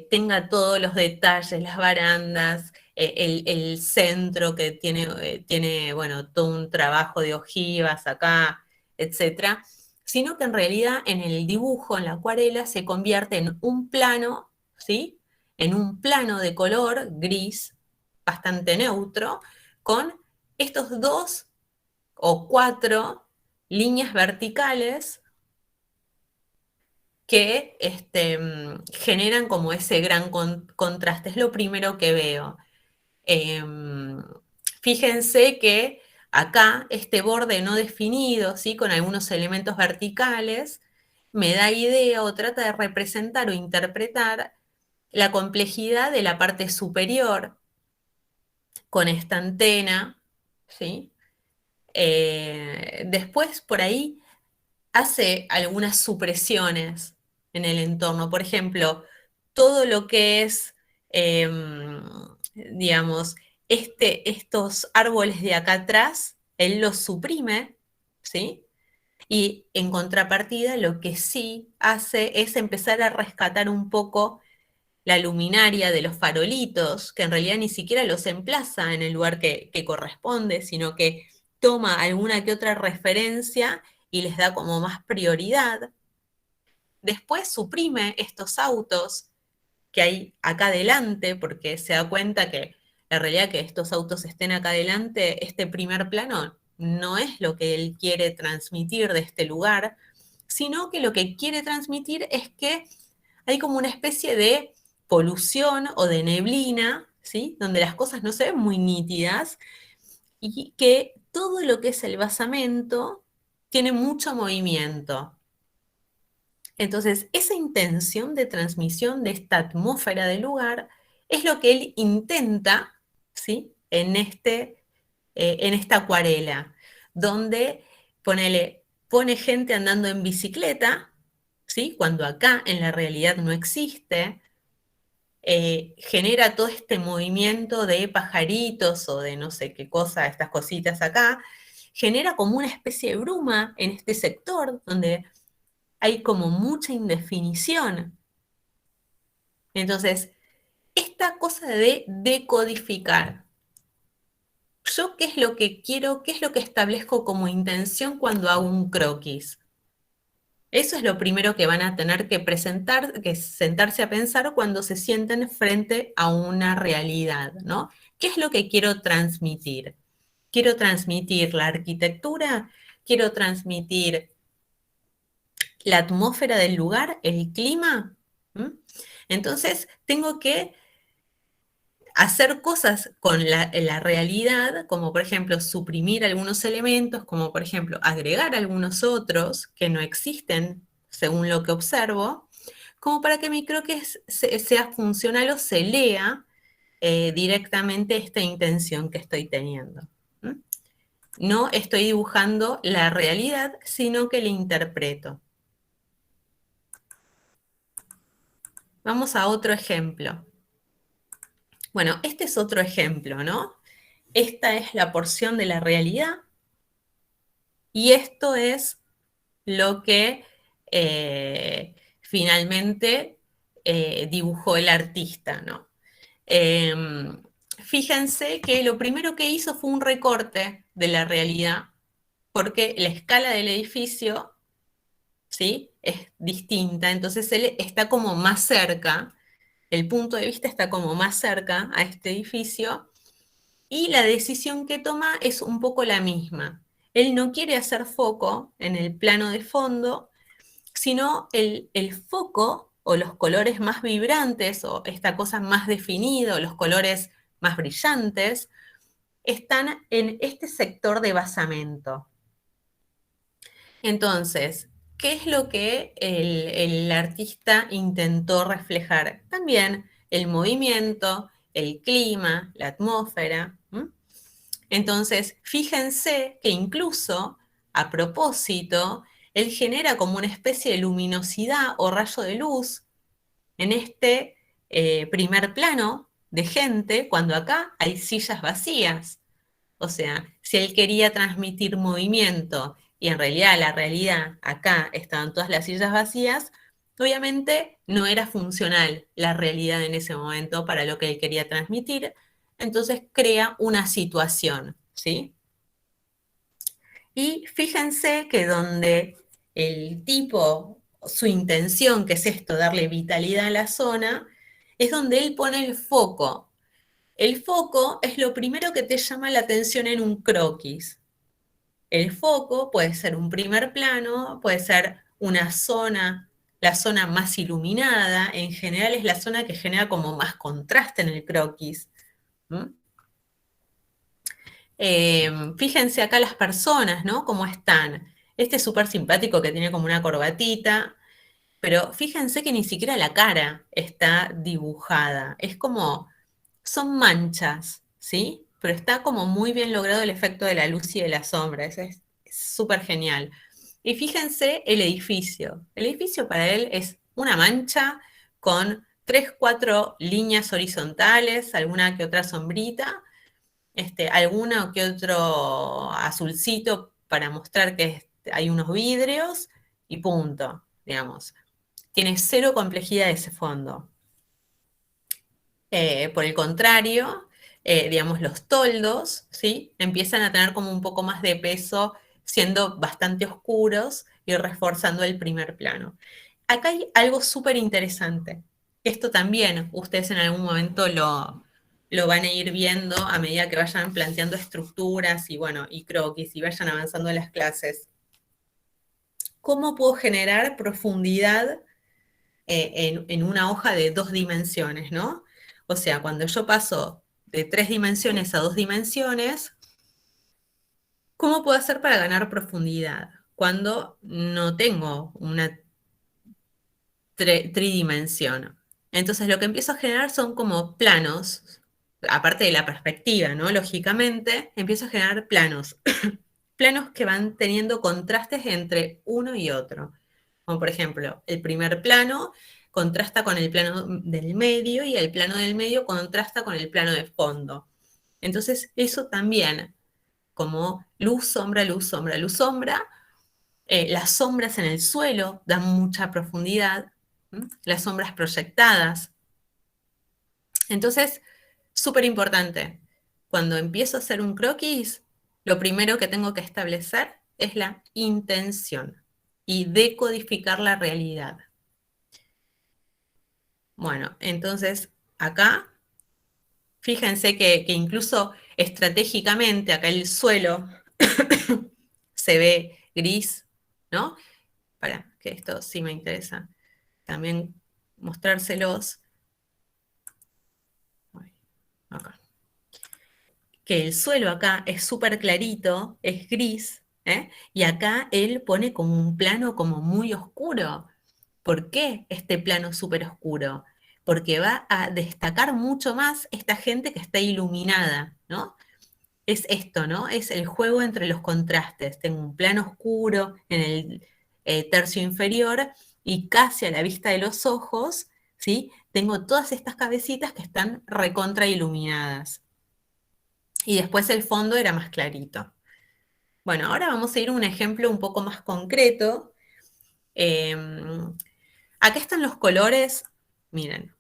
tenga todos los detalles, las barandas, el centro que tiene, bueno, todo un trabajo de ojivas acá, etcétera, sino que en realidad en el dibujo, en la acuarela, se convierte en un plano, ¿sí? En un plano de color gris, bastante neutro, con estos 2 o 4 líneas verticales que generan como ese gran contraste. Es lo primero que veo. Fíjense que acá este borde no definido, ¿sí? Con algunos elementos verticales, me da idea o trata de representar o interpretar la complejidad de la parte superior con esta antena, ¿sí? Después por ahí hace algunas supresiones en el entorno. Por ejemplo, todo lo que es, digamos, estos árboles de acá atrás, él los suprime, ¿sí? Y en contrapartida, lo que sí hace es empezar a rescatar un poco la luminaria de los farolitos, que en realidad ni siquiera los emplaza en el lugar que corresponde, sino que toma alguna que otra referencia y les da como más prioridad. Después suprime estos autos que hay acá adelante, porque se da cuenta que la realidad que estos autos estén acá adelante, este primer plano, no es lo que él quiere transmitir de este lugar, sino que lo que quiere transmitir es que hay como una especie de polución o de neblina, ¿sí? Donde las cosas no se ven muy nítidas y que todo lo que es el basamento tiene mucho movimiento. Entonces, esa intención de transmisión de esta atmósfera del lugar es lo que él intenta, ¿sí? En esta acuarela, donde pone gente andando en bicicleta, ¿sí? Cuando acá en la realidad no existe, genera todo este movimiento de pajaritos o de no sé qué cosa, estas cositas acá, genera como una especie de bruma en este sector, donde hay como mucha indefinición. Entonces, esta cosa de decodificar, ¿yo qué es lo que quiero, qué es lo que establezco como intención cuando hago un croquis? Eso es lo primero que van a tener que presentar, que sentarse a pensar cuando se sienten frente a una realidad, ¿no? ¿Qué es lo que quiero transmitir? ¿Quiero transmitir la arquitectura? ¿Quiero transmitir la atmósfera del lugar, el clima? ¿Mm? Entonces, tengo que hacer cosas con la realidad, como por ejemplo suprimir algunos elementos, como por ejemplo agregar algunos otros que no existen según lo que observo, como para que mi croquis sea funcional o se lea directamente esta intención que estoy teniendo. ¿Mm? No estoy dibujando la realidad, sino que la interpreto. Vamos a otro ejemplo. Bueno, este es otro ejemplo, ¿no? Esta es la porción de la realidad y esto es lo que finalmente dibujó el artista, ¿no? Fíjense que lo primero que hizo fue un recorte de la realidad, porque la escala del edificio, ¿sí?, es distinta, entonces él está como más cerca, el punto de vista está como más cerca a este edificio, y la decisión que toma es un poco la misma. Él no quiere hacer foco en el plano de fondo, sino el foco o los colores más vibrantes o esta cosa más definida o los colores más brillantes están en este sector de basamento. Entonces, ¿qué es lo que el artista intentó reflejar? También el movimiento, el clima, la atmósfera. Entonces, fíjense que incluso, a propósito, él genera como una especie de luminosidad o rayo de luz en este primer plano de gente, cuando acá hay sillas vacías. O sea, si él quería transmitir movimiento y en realidad la realidad acá estaban todas las sillas vacías, obviamente no era funcional la realidad en ese momento para lo que él quería transmitir, entonces crea una situación, ¿sí? Y fíjense que donde el tipo, su intención, que es esto, darle vitalidad a la zona, es donde él pone el foco. El foco es lo primero que te llama la atención en un croquis. El foco puede ser un primer plano, puede ser una zona, la zona más iluminada, en general es la zona que genera como más contraste en el croquis. Fíjense acá las personas, ¿no? Cómo están. Este es súper simpático que tiene como una corbatita, pero fíjense que ni siquiera la cara está dibujada. Es como, son manchas, ¿sí? Pero está como muy bien logrado el efecto de la luz y de la sombra. Es súper genial. Y fíjense el edificio. El edificio para él es una mancha con 3, 4 líneas horizontales, alguna que otra sombrita, alguno que otro azulcito para mostrar que hay unos vidrios y punto, digamos. Tiene cero complejidad ese fondo. Por el contrario, digamos, los toldos, ¿sí?, empiezan a tener como un poco más de peso, siendo bastante oscuros y reforzando el primer plano. Acá hay algo súper interesante. Esto también ustedes en algún momento lo van a ir viendo a medida que vayan planteando estructuras y, bueno, y croquis y vayan avanzando en las clases. ¿Cómo puedo generar profundidad en una hoja de 2 dimensiones, ¿no? O sea, cuando yo paso de 3 dimensiones a 2 dimensiones, ¿cómo puedo hacer para ganar profundidad? Cuando no tengo una tridimensión. Entonces lo que empiezo a generar son como planos, aparte de la perspectiva, ¿no? Lógicamente, empiezo a generar planos. Planos que van teniendo contrastes entre uno y otro. Como por ejemplo, el primer plano contrasta con el plano del medio y el plano del medio contrasta con el plano de fondo. Entonces, eso también como luz, sombra, luz, sombra, luz, sombra. Las sombras en el suelo dan mucha profundidad, las sombras proyectadas. Entonces, súper importante, cuando empiezo a hacer un croquis, lo primero que tengo que establecer es la intención y decodificar la realidad. Bueno, entonces acá, fíjense que incluso estratégicamente acá el suelo se ve gris, ¿no? Para que esto sí me interesa también mostrárselos. Acá. Que el suelo acá es súper clarito, es gris, y acá él pone como un plano como muy oscuro. ¿Por qué este plano súper oscuro? Porque va a destacar mucho más esta gente que está iluminada, ¿no? Es esto, ¿no? Es el juego entre los contrastes. Tengo un plano oscuro en el tercio inferior y casi a la vista de los ojos, ¿sí? Tengo todas estas cabecitas que están recontra iluminadas. Y después el fondo era más clarito. Bueno, ahora vamos a ir a un ejemplo un poco más concreto. Acá están los colores, miren.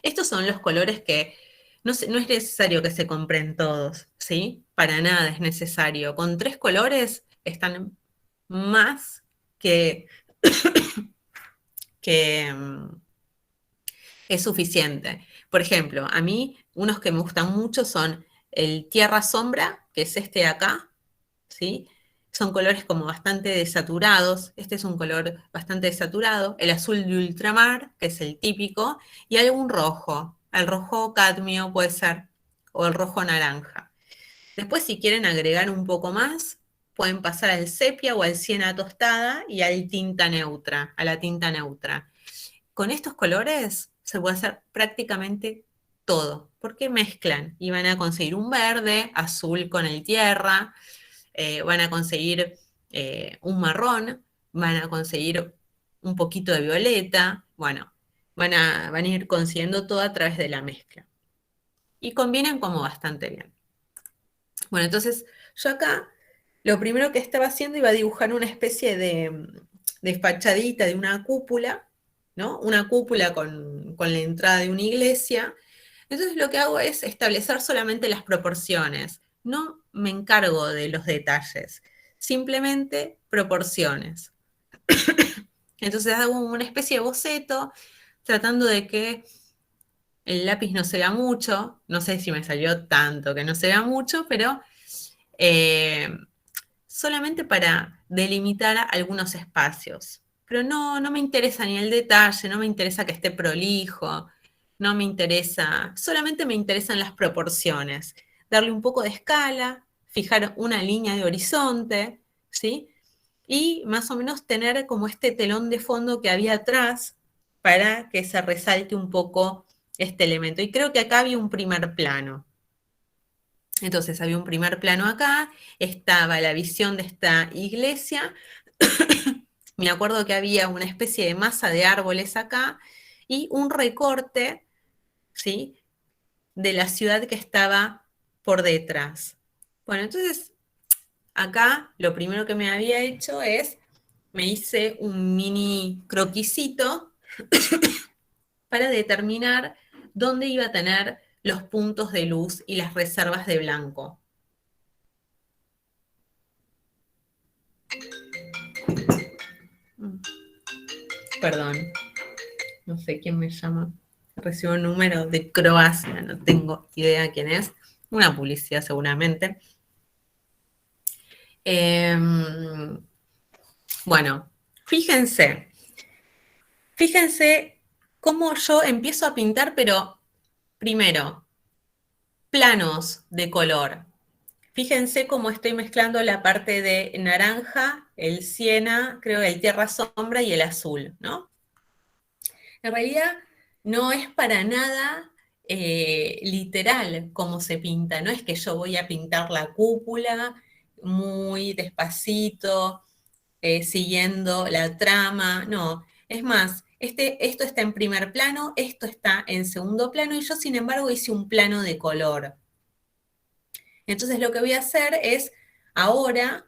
Estos son los colores que no es necesario que se compren todos, ¿sí? Para nada es necesario. Con 3 colores están más que, que es suficiente. Por ejemplo, a mí unos que me gustan mucho son el tierra sombra, que es este de acá, ¿sí? Son colores como bastante desaturados. Este es un color bastante desaturado. El azul de ultramar, que es el típico, y algún rojo. El rojo cadmio puede ser, o el rojo naranja. Después, si quieren agregar un poco más, pueden pasar al sepia o al siena tostada y a la tinta neutra. Con estos colores se puede hacer prácticamente todo, porque mezclan y van a conseguir un verde, azul con el tierra, van a conseguir un marrón, van a conseguir un poquito de violeta, bueno, van a ir consiguiendo todo a través de la mezcla. Y combinan como bastante bien. Bueno, entonces yo acá lo primero que estaba haciendo iba a dibujar una especie de fachadita de una cúpula, ¿no? Una cúpula con la entrada de una iglesia. Entonces lo que hago es establecer solamente las proporciones. No me encargo de los detalles, simplemente proporciones. Entonces hago una especie de boceto, tratando de que el lápiz no se vea mucho. No sé si me salió tanto que no se vea mucho, pero solamente para delimitar algunos espacios. Pero no me interesa ni el detalle, no me interesa que esté prolijo, no me interesa, solamente me interesan las proporciones. Darle un poco de escala, fijar una línea de horizonte, ¿sí? Y más o menos tener como este telón de fondo que había atrás para que se resalte un poco este elemento. Y creo que acá había un primer plano. Entonces había un primer plano acá, estaba la visión de esta iglesia, me acuerdo que había una especie de masa de árboles acá y un recorte, ¿sí?, de la ciudad que estaba por detrás. Bueno, entonces acá lo primero que me había hecho es, me hice un mini croquisito para determinar dónde iba a tener los puntos de luz y las reservas de blanco. Perdón, no sé quién me llama. Recibo un número de Croacia, no tengo idea quién es. Una publicidad seguramente. Bueno, fíjense cómo yo empiezo a pintar, pero primero, planos de color. Fíjense cómo estoy mezclando la parte de naranja, el siena, creo el tierra sombra y el azul, ¿no? En realidad no es para nada literal como se pinta, no es que yo voy a pintar la cúpula muy despacito, siguiendo la trama, no. Es más, esto está en primer plano, esto está en segundo plano y yo sin embargo hice un plano de color. Entonces lo que voy a hacer es, ahora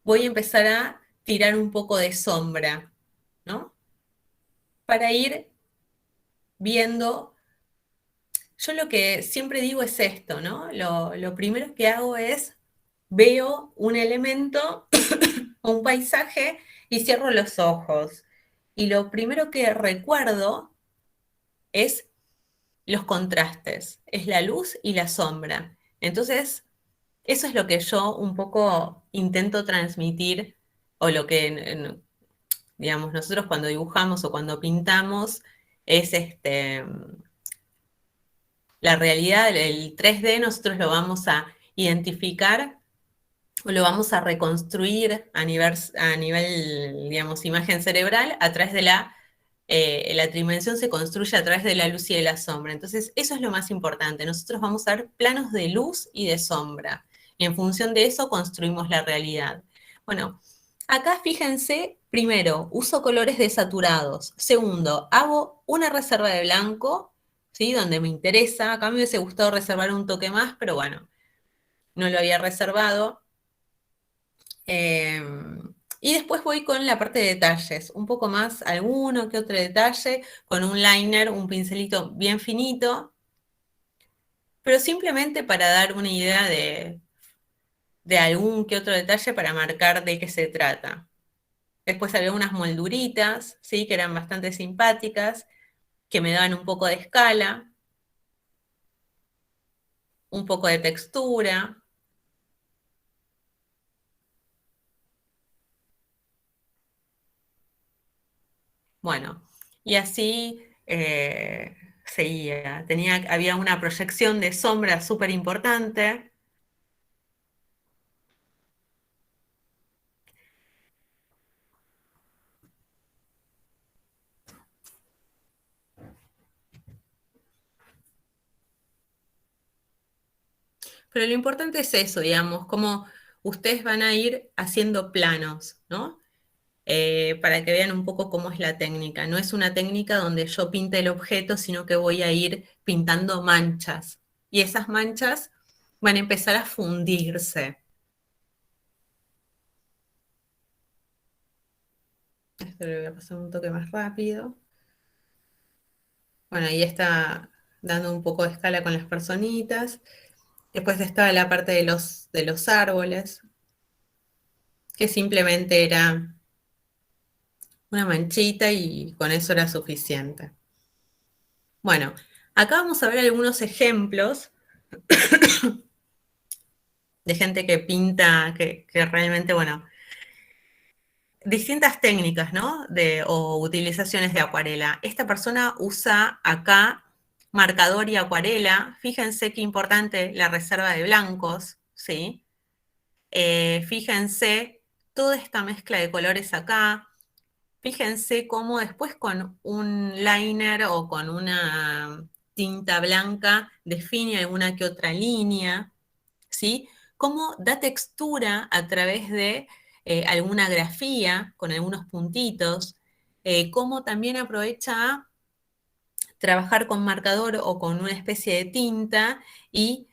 voy a empezar a tirar un poco de sombra, ¿no? Para ir viendo. Yo lo que siempre digo es esto, ¿no? Lo primero que hago es, veo un elemento o un paisaje y cierro los ojos. Y lo primero que recuerdo es los contrastes, es la luz y la sombra. Entonces, eso es lo que yo un poco intento transmitir, o lo que, digamos, nosotros cuando dibujamos o cuando pintamos, es la realidad, el 3D nosotros lo vamos a identificar o lo vamos a reconstruir a nivel, digamos, imagen cerebral a través de la tridimensión se construye a través de la luz y de la sombra. Entonces, eso es lo más importante. Nosotros vamos a ver planos de luz y de sombra. Y en función de eso construimos la realidad. Bueno, acá fíjense, primero, uso colores desaturados. Segundo, hago una reserva de blanco, ¿sí? Donde me interesa. Acá me hubiese gustado reservar un toque más, pero bueno, no lo había reservado. Y después voy con la parte de detalles, un poco más, alguno que otro detalle, con un liner, un pincelito bien finito, pero simplemente para dar una idea de algún que otro detalle para marcar de qué se trata. Después había unas molduritas, ¿sí? Que eran bastante simpáticas, que me daban un poco de escala, un poco de textura. Bueno, y así seguía. Había una proyección de sombra súper importante. Pero lo importante es eso, digamos, cómo ustedes van a ir haciendo planos, ¿no? Para que vean un poco cómo es la técnica. No es una técnica donde yo pinte el objeto, sino que voy a ir pintando manchas. Y esas manchas van a empezar a fundirse. Esto le voy a pasar un toque más rápido. Bueno, ahí está dando un poco de escala con las personitas. Después estaba la parte de los árboles, que simplemente era una manchita y con eso era suficiente. Bueno, acá vamos a ver algunos ejemplos de gente que pinta, que realmente, bueno, distintas técnicas, ¿no? O utilizaciones de acuarela. Esta persona usa acá marcador y acuarela. Fíjense qué importante la reserva de blancos, ¿sí? Fíjense toda esta mezcla de colores acá. Fíjense cómo después con un liner o con una tinta blanca define alguna que otra línea, ¿sí? Cómo da textura a través de alguna grafía con algunos puntitos, cómo también aprovecha a trabajar con marcador o con una especie de tinta y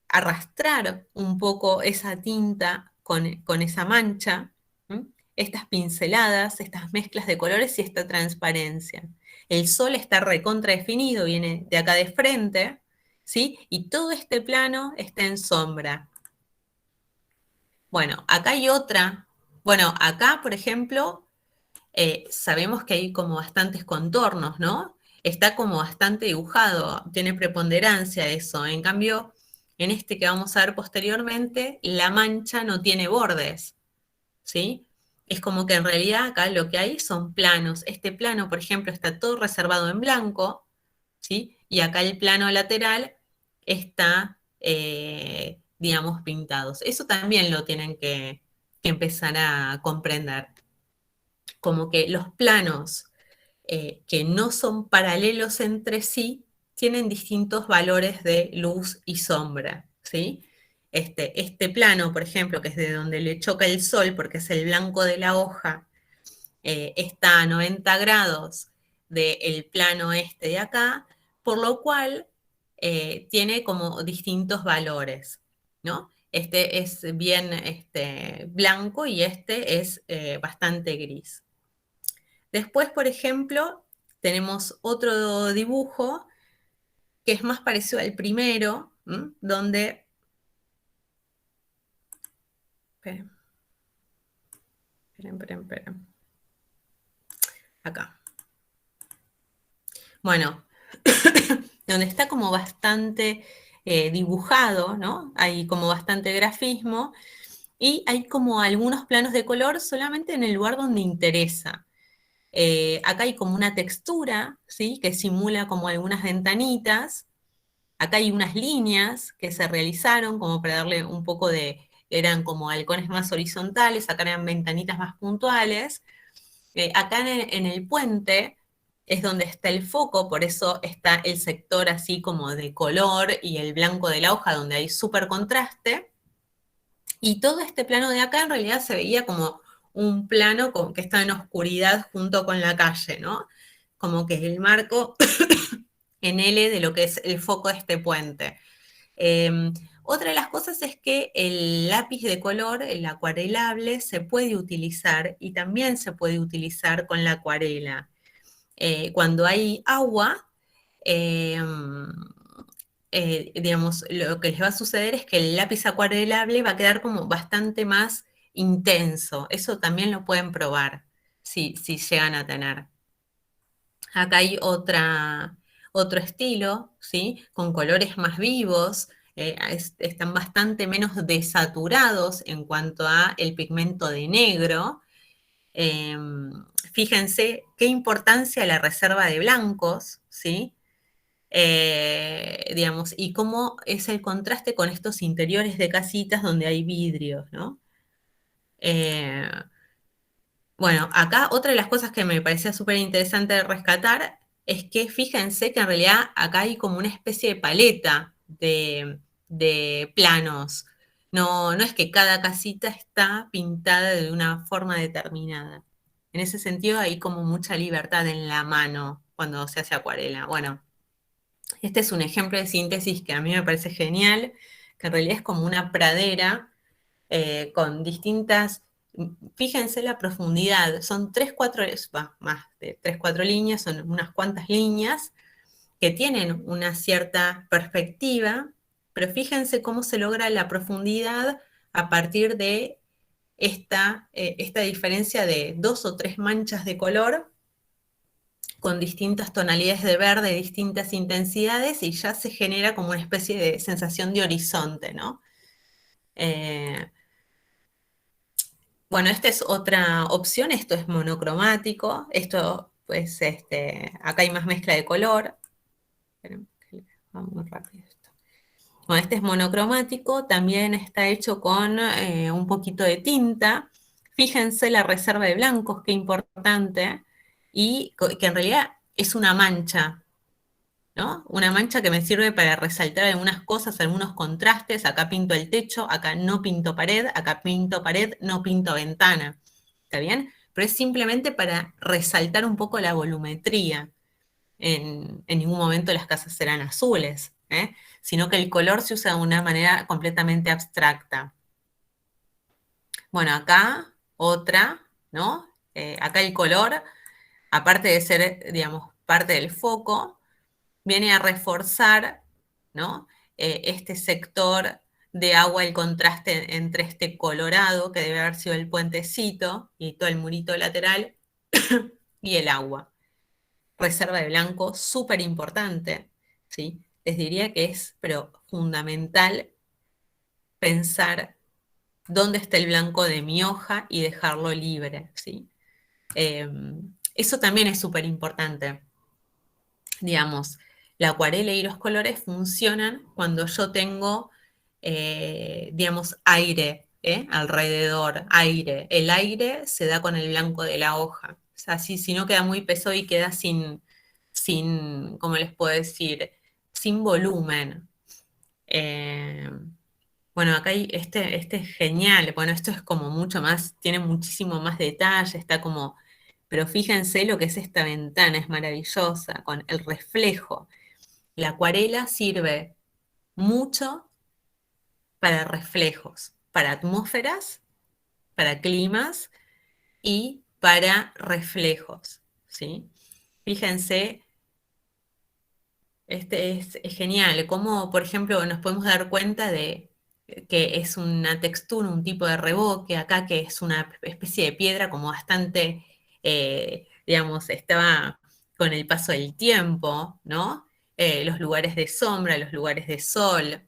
arrastrar un poco esa tinta con esa mancha, ¿m? Estas pinceladas, estas mezclas de colores y esta transparencia. El sol está recontra definido, viene de acá de frente, ¿sí? Y todo este plano está en sombra. Bueno, acá hay otra. Bueno, acá, por ejemplo, sabemos que hay como bastantes contornos, ¿no? Está como bastante dibujado, tiene preponderancia eso. En cambio, en este que vamos a ver posteriormente, la mancha no tiene bordes, ¿sí? Es como que en realidad acá lo que hay son planos. Este plano, por ejemplo, está todo reservado en blanco, ¿sí? Y acá el plano lateral está, digamos, pintados. Eso también lo tienen que empezar a comprender. Como que los planos que no son paralelos entre sí tienen distintos valores de luz y sombra, ¿sí? Este plano, por ejemplo, que es de donde le choca el sol, porque es el blanco de la hoja, está a 90 grados del plano este de acá, por lo cual tiene como distintos valores, ¿no? Este es bien blanco y este es bastante gris. Después, por ejemplo, tenemos otro dibujo que es más parecido al primero, donde... Esperen. Acá. Bueno, donde está como bastante dibujado, ¿no? Hay como bastante grafismo y hay como algunos planos de color solamente en el lugar donde interesa. Acá hay como una textura, ¿sí? Que simula como algunas ventanitas. Acá hay unas líneas que se realizaron como para darle un poco de... Eran como halcones más horizontales, acá eran ventanitas más puntuales. Acá en el puente es donde está el foco, por eso está el sector así como de color y el blanco de la hoja donde hay súper contraste. Y todo este plano de acá en realidad se veía como un plano que está en oscuridad junto con la calle, ¿no? Como que es el marco en L de lo que es el foco de este puente. Otra de las cosas es que el lápiz de color, el acuarelable, se puede utilizar y también se puede utilizar con la acuarela. Cuando hay agua, digamos, lo que les va a suceder es que el lápiz acuarelable va a quedar como bastante más intenso. Eso también lo pueden probar si llegan a tener. Acá hay otro estilo, ¿sí? Con colores más vivos, están bastante menos desaturados en cuanto a el pigmento de negro. Fíjense qué importancia la reserva de blancos, ¿sí? Digamos, y cómo es el contraste con estos interiores de casitas donde hay vidrios, ¿no? Bueno, acá otra de las cosas que me parecía súper interesante de rescatar es que fíjense que en realidad acá hay como una especie de paleta de planos. No es que cada casita está pintada de una forma determinada. En ese sentido hay como mucha libertad en la mano cuando se hace acuarela. Bueno, este es un ejemplo de síntesis que a mí me parece genial, que en realidad es como una pradera con distintas, fíjense la profundidad, son 3, 4, más de 3, 4 líneas, son unas cuantas líneas que tienen una cierta perspectiva, pero fíjense cómo se logra la profundidad a partir de esta diferencia de 2 o 3 manchas de color con distintas tonalidades de verde, distintas intensidades, y ya se genera como una especie de sensación de horizonte, ¿no? Bueno, esta es otra opción, esto es monocromático, esto, pues, acá hay más mezcla de color. Esperen, va muy rápido esto. Bueno, este es monocromático, también está hecho con un poquito de tinta. Fíjense la reserva de blancos, qué importante, y que en realidad es una mancha, ¿no? Una mancha que me sirve para resaltar algunas cosas, algunos contrastes. Acá pinto el techo, acá no pinto pared, acá pinto pared, no pinto ventana. ¿Está bien? Pero es simplemente para resaltar un poco la volumetría. En ningún momento las casas serán azules, sino que el color se usa de una manera completamente abstracta. Bueno, acá otra, ¿no? Acá el color, aparte de ser, digamos, parte del foco, viene a reforzar, ¿no? Este sector de agua, el contraste entre este colorado, que debe haber sido el puentecito, y todo el murito lateral, y el agua. Reserva de blanco, súper importante, ¿sí? Les diría que es, pero fundamental, pensar dónde está el blanco de mi hoja y dejarlo libre, ¿sí? Eso también es súper importante. Digamos, la acuarela y los colores funcionan cuando yo tengo, digamos, aire, alrededor, aire. El aire se da con el blanco de la hoja. O sea, si no queda muy pesado y queda sin, ¿cómo les puedo decir? Sin volumen. Bueno, acá hay este es genial. Bueno, esto es como mucho más, tiene muchísimo más detalle, está como, pero fíjense lo que es esta ventana, es maravillosa, con el reflejo. La acuarela sirve mucho para reflejos, para atmósferas, para climas y para reflejos, ¿sí? Fíjense, es genial, cómo, por ejemplo, nos podemos dar cuenta de que es una textura, un tipo de revoque acá, que es una especie de piedra como bastante, digamos, estaba con el paso del tiempo, ¿no? Los lugares de sombra, los lugares de sol.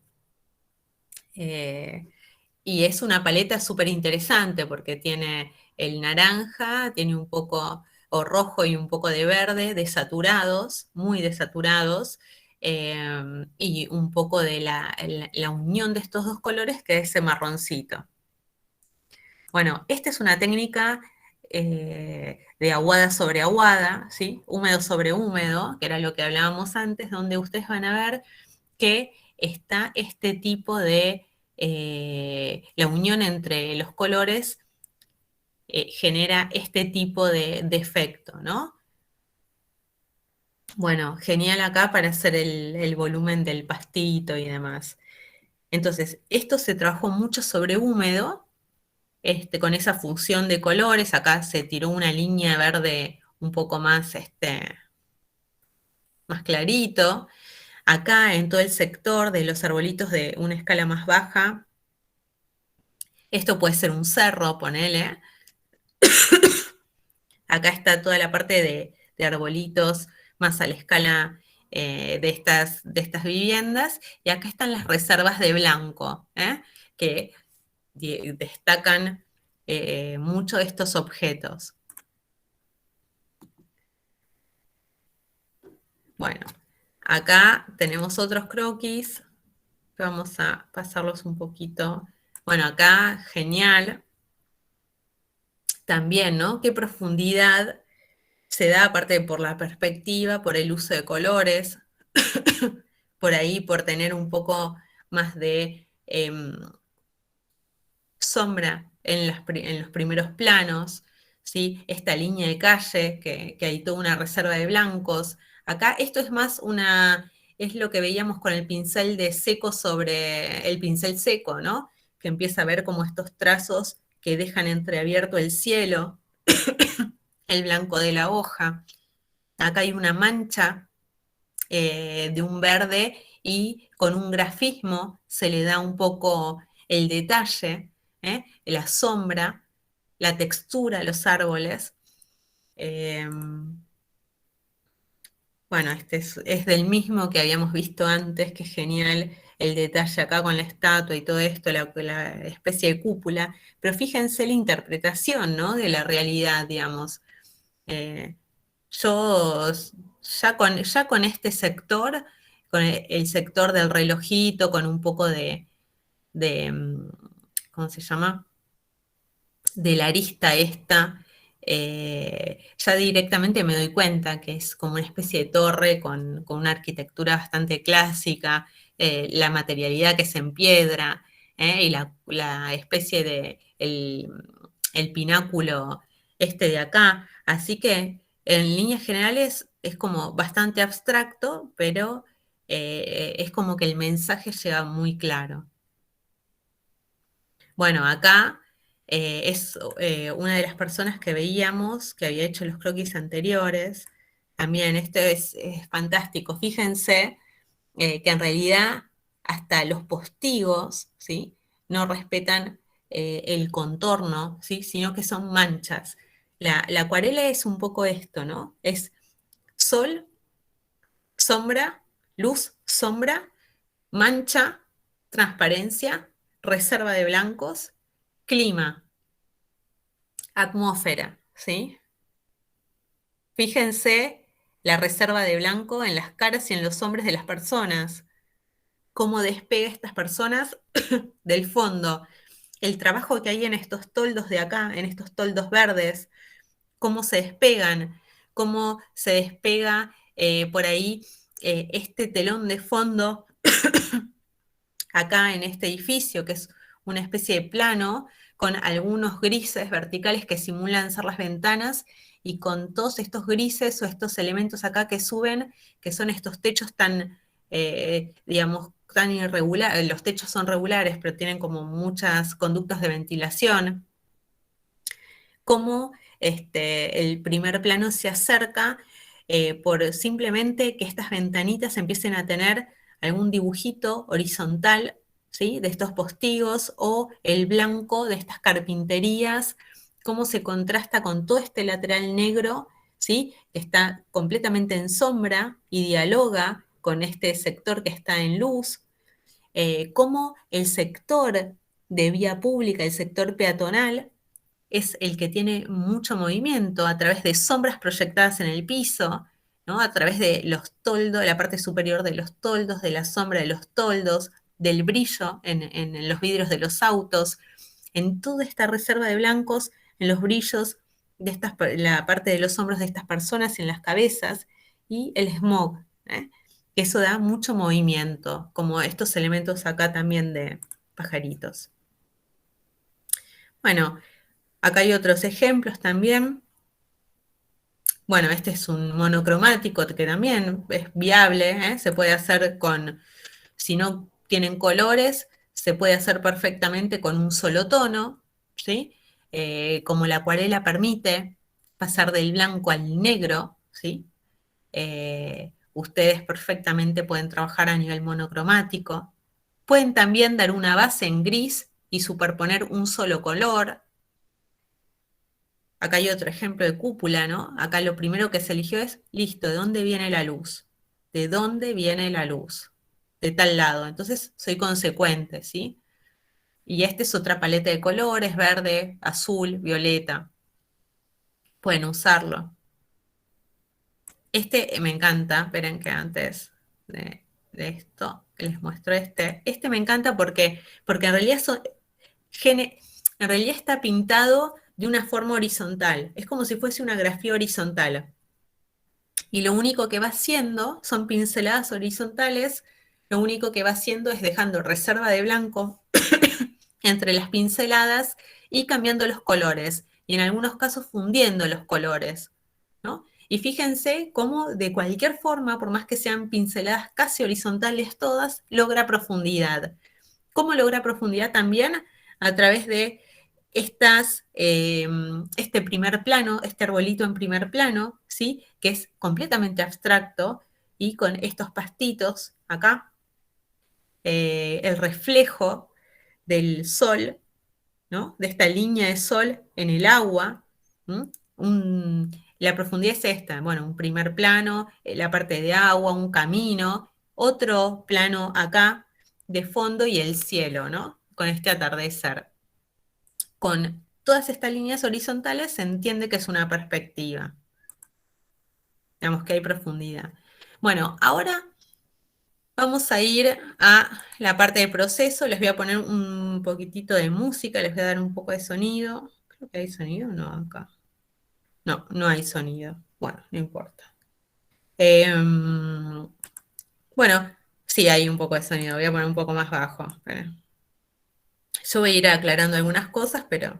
Y es una paleta súper interesante porque tiene el naranja, tiene un poco, o rojo y un poco de verde, desaturados, muy desaturados, y un poco de la unión de estos dos colores que es ese marroncito. Bueno, esta es una técnica de aguada sobre aguada, ¿sí? Húmedo sobre húmedo, que era lo que hablábamos antes, donde ustedes van a ver que está este tipo de, la unión entre los colores genera este tipo de efecto, ¿no? Bueno, genial acá para hacer el volumen del pastito y demás. Entonces, esto se trabajó mucho sobre húmedo, con esa función de colores. Acá se tiró una línea verde un poco más, más clarito. Acá en todo el sector de los arbolitos de una escala más baja, esto puede ser un cerro, ponele. Acá está toda la parte de arbolitos más a la escala de estas viviendas. Y acá están las reservas de blanco, que destacan mucho de estos objetos. Bueno, acá tenemos otros croquis. Vamos a pasarlos un poquito. Bueno, acá, genial. También, ¿no? Qué profundidad se da, aparte por la perspectiva, por el uso de colores, por ahí, por tener un poco más de sombra en los primeros planos, ¿sí? Esta línea de calle, que hay toda una reserva de blancos. Acá esto es más es lo que veíamos con el pincel de seco sobre el pincel seco, ¿no? Que empieza a ver como estos trazos que dejan entreabierto el cielo, el blanco de la hoja. Acá hay una mancha de un verde y con un grafismo se le da un poco el detalle, la sombra, la textura de los árboles. Bueno, este es del mismo que habíamos visto antes, que es genial el detalle acá con la estatua y todo esto, la especie de cúpula, pero fíjense la interpretación, ¿no? De la realidad, digamos. Yo ya con este sector, con el sector del relojito, con un poco de ¿cómo se llama? De la arista esta, ya directamente me doy cuenta que es como una especie de torre con una arquitectura bastante clásica, la materialidad que es en piedra, y la especie de el pináculo de acá. Así que en líneas generales es como bastante abstracto, pero es como que el mensaje llega muy claro. Bueno, acá es una de las personas que veíamos que había hecho los croquis anteriores. También este es fantástico. Fíjense que en realidad hasta los postigos, ¿sí? No respetan el contorno, ¿sí? Sino que son manchas. La acuarela es un poco esto, ¿no? Es sol, sombra, luz, sombra, mancha, transparencia, reserva de blancos, clima, atmósfera, ¿sí? Fíjense la reserva de blanco en las caras y en los hombres de las personas, cómo despega estas personas del fondo, el trabajo que hay en estos toldos de acá, en estos toldos verdes, cómo se despegan, cómo se despega por ahí este telón de fondo acá en este edificio, que es una especie de plano, con algunos grises verticales que simulan ser las ventanas, y con todos estos grises o estos elementos acá que suben, que son estos techos tan, digamos, tan irregulares, los techos son regulares, pero tienen como muchas conductos de ventilación, cómo el primer plano se acerca por simplemente que estas ventanitas empiecen a tener algún dibujito horizontal, ¿sí? De estos postigos, o el blanco de estas carpinterías, cómo se contrasta con todo este lateral negro, ¿sí? Que está completamente en sombra y dialoga con este sector que está en luz, cómo el sector de vía pública, el sector peatonal, es el que tiene mucho movimiento a través de sombras proyectadas en el piso, ¿no? A través de los toldos, la parte superior de los toldos, de la sombra de los toldos, del brillo en los vidrios de los autos, en toda esta reserva de blancos, en los brillos de la parte de los hombros de estas personas, en las cabezas, y el smog, ¿eh? Que eso da mucho movimiento, como estos elementos acá también de pajaritos. Bueno, acá hay otros ejemplos también. Bueno, este es un monocromático que también es viable, ¿eh? Se puede hacer si no tienen colores, se puede hacer perfectamente con un solo tono, ¿sí? Como la acuarela permite pasar del blanco al negro, ¿sí? Ustedes perfectamente pueden trabajar a nivel monocromático. Pueden también dar una base en gris y superponer un solo color. Acá hay otro ejemplo de cúpula, ¿no? Acá lo primero que se eligió es, listo, ¿de dónde viene la luz? ¿De dónde viene la luz? De tal lado. Entonces, soy consecuente, ¿sí? Y esta es otra paleta de colores, verde, azul, violeta. Pueden usarlo. Este me encanta, esperen que antes de esto les muestro este. Este me encanta porque en realidad, en realidad está pintado de una forma horizontal. Es como si fuese una grafía horizontal. Y lo único que va haciendo son pinceladas horizontales. Lo único que va haciendo es dejando reserva de blanco entre las pinceladas y cambiando los colores. Y en algunos casos fundiendo los colores, ¿no? Y fíjense cómo de cualquier forma, por más que sean pinceladas casi horizontales todas, logra profundidad. ¿Cómo logra profundidad? También a través de este primer plano, este arbolito en primer plano, ¿sí? Que es completamente abstracto, y con estos pastitos acá, el reflejo del sol, ¿no? De esta línea de sol en el agua. La profundidad es esta, bueno, un primer plano, la parte de agua, un camino, otro plano acá de fondo y el cielo, ¿no? Con este atardecer. Con todas estas líneas horizontales se entiende que es una perspectiva. Digamos que hay profundidad. Bueno, ahora vamos a ir a la parte de proceso. Les voy a poner un poquitito de música, les voy a dar un poco de sonido. Creo que hay sonido, no, acá. No, no hay sonido. Bueno, no importa. Bueno, sí hay un poco de sonido. Voy a poner un poco más bajo. Espera. Yo voy a ir aclarando algunas cosas, pero...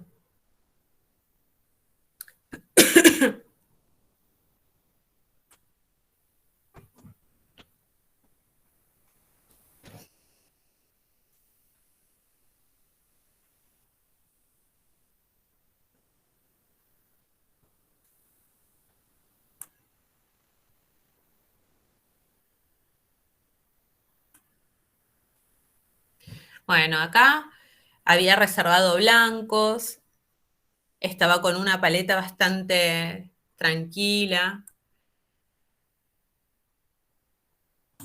Bueno, acá había reservado blancos, estaba con una paleta bastante tranquila,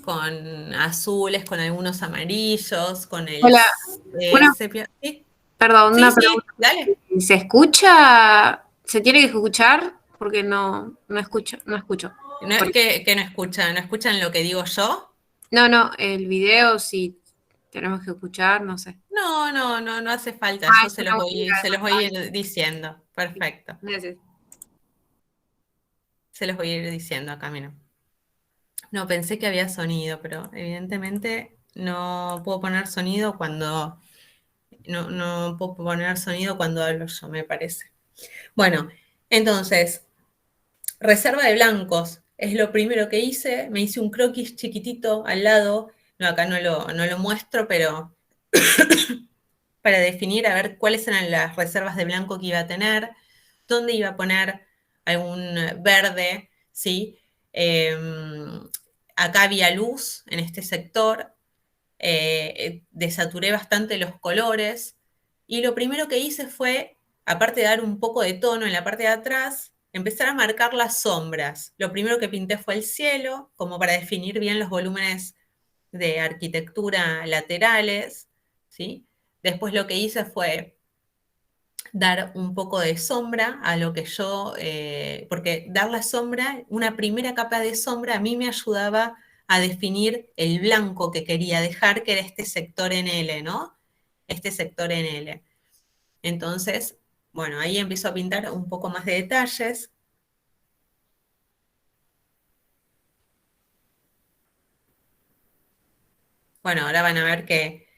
con azules, con algunos amarillos, con el Hola, una, sepia. ¿Sí? perdón, Sí, una sí, pregunta. dale. ¿Se escucha? ¿Se tiene que escuchar? Porque no escucho. No es que no escuchan lo que digo yo. No, el video sí tenemos que escuchar, no sé. No hace falta, yo Ah, se es los una voy, música se de los voy a pantalla. ir diciendo. Perfecto. Gracias. Se los voy a ir diciendo acá, mira. No, pensé que había sonido, pero evidentemente no puedo poner sonido cuando... No puedo poner sonido cuando hablo yo, me parece. Bueno, entonces, reserva de blancos. Es lo primero que hice. Me hice un croquis chiquitito al lado. no, acá no lo muestro, pero para definir a ver cuáles eran las reservas de blanco que iba a tener, dónde iba a poner algún verde, ¿sí? Acá había luz en este sector, desaturé bastante los colores, y lo primero que hice fue, aparte de dar un poco de tono en la parte de atrás, empezar a marcar las sombras. Lo primero que pinté fue el cielo, como para definir bien los volúmenes de arquitectura laterales, ¿sí? Después lo que hice fue dar un poco de sombra a lo que yo, porque dar la sombra, una primera capa de sombra a mí me ayudaba a definir el blanco que quería dejar, que era este sector en L, ¿no? Este sector en L. Entonces, bueno, ahí empiezo a pintar un poco más de detalles. Bueno, ahora van a ver que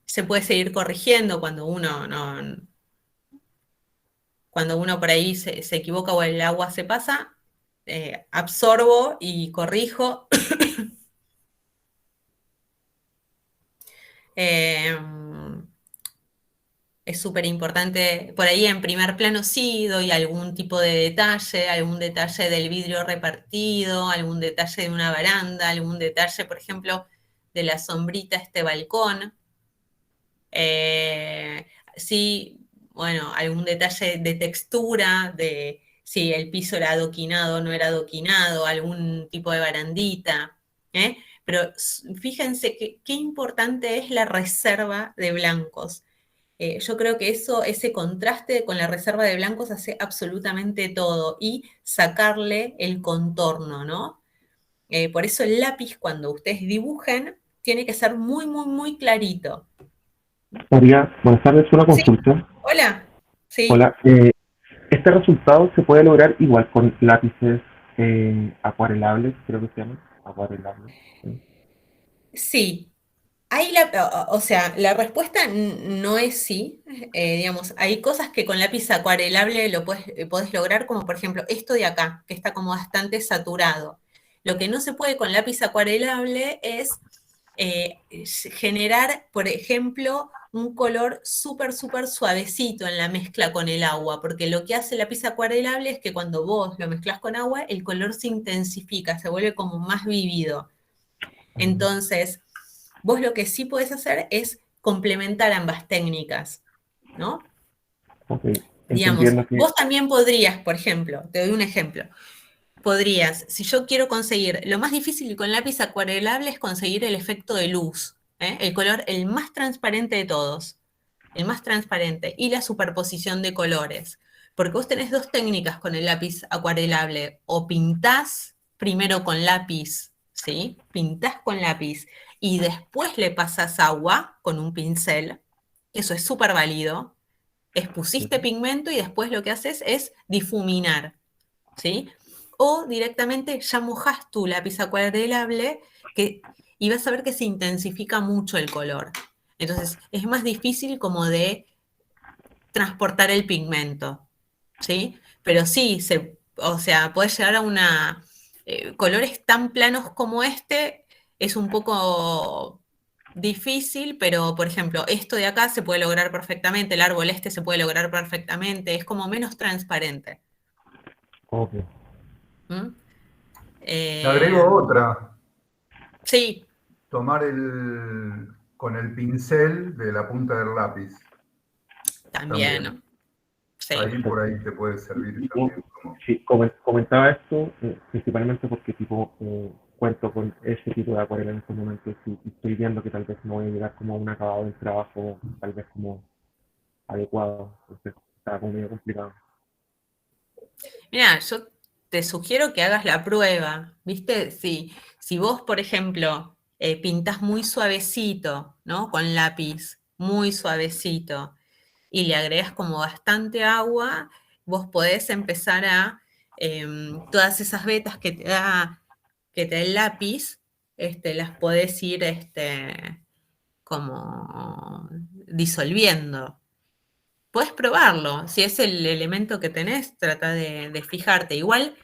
se puede seguir corrigiendo cuando uno cuando uno por ahí se equivoca o el agua se pasa, absorbo y corrijo. Es súper importante, por ahí en primer plano sí doy algún tipo de detalle, algún detalle del vidrio repartido, algún detalle de una baranda, algún detalle, por ejemplo, de la sombrita, este balcón. Sí, bueno, algún detalle de textura, de si el piso era adoquinado o no era adoquinado, algún tipo de barandita, ¿eh? Pero fíjense qué importante es la reserva de blancos. Yo creo que ese contraste con la reserva de blancos hace absolutamente todo y sacarle el contorno, ¿no? Por eso el lápiz, cuando ustedes dibujen, tiene que ser muy, muy, muy clarito. María, buenas tardes, una ¿Sí? consulta. Hola. Sí. Hola, ¿este resultado se puede lograr igual con lápices acuarelables, creo que se llaman? Acuarelables. ¿Sí? Sí. O sea, la respuesta no es sí. Digamos, hay cosas que con lápiz acuarelable podés lograr, como por ejemplo esto de acá, que está como bastante saturado. Lo que no se puede con lápiz acuarelable es generar, por ejemplo, un color súper, súper suavecito en la mezcla con el agua, porque lo que hace el lápiz acuarelable es que cuando vos lo mezclas con agua, el color se intensifica, se vuelve como más vívido. Entonces, vos lo que sí podés hacer es complementar ambas técnicas, ¿no? Ok, Digamos, entendiendo que... vos también podrías, por ejemplo, te doy un ejemplo, podrías, si yo quiero conseguir, lo más difícil con lápiz acuarelable es conseguir el efecto de luz, el color, el más transparente de todos, el más transparente, y la superposición de colores. Porque vos tenés dos técnicas con el lápiz acuarelable, o pintás primero con lápiz, ¿sí? Pintás con lápiz y después le pasás agua con un pincel, eso es súper válido, pusiste pigmento y después lo que haces es difuminar, ¿sí? O directamente ya mojás tu lápiz acuarelable y vas a ver que se intensifica mucho el color. Entonces, es más difícil como de transportar el pigmento, ¿sí? Pero sí, o sea, puedes llegar a colores tan planos como este, es un poco difícil, pero por ejemplo, esto de acá se puede lograr perfectamente, el árbol este se puede lograr perfectamente, es como menos transparente. Ok. ¿Mm? Te agrego otra. Sí. Tomar con el pincel de la punta del lápiz. También. Sí. Ahí por ahí te puede servir también. Sí, comentaba esto principalmente porque cuento con ese tipo de acuarela en estos momentos y estoy viendo que tal vez no voy a llegar como a un acabado del trabajo tal vez como adecuado, entonces está como medio complicado. Mira, yo te sugiero que hagas la prueba, ¿viste? Si vos, por ejemplo, pintás muy suavecito, ¿no? Con lápiz, muy suavecito, y le agregas como bastante agua, vos podés empezar todas esas vetas que te da el lápiz, las podés ir como disolviendo. Puedes probarlo, si es el elemento que tenés, trata de fijarte. Igual,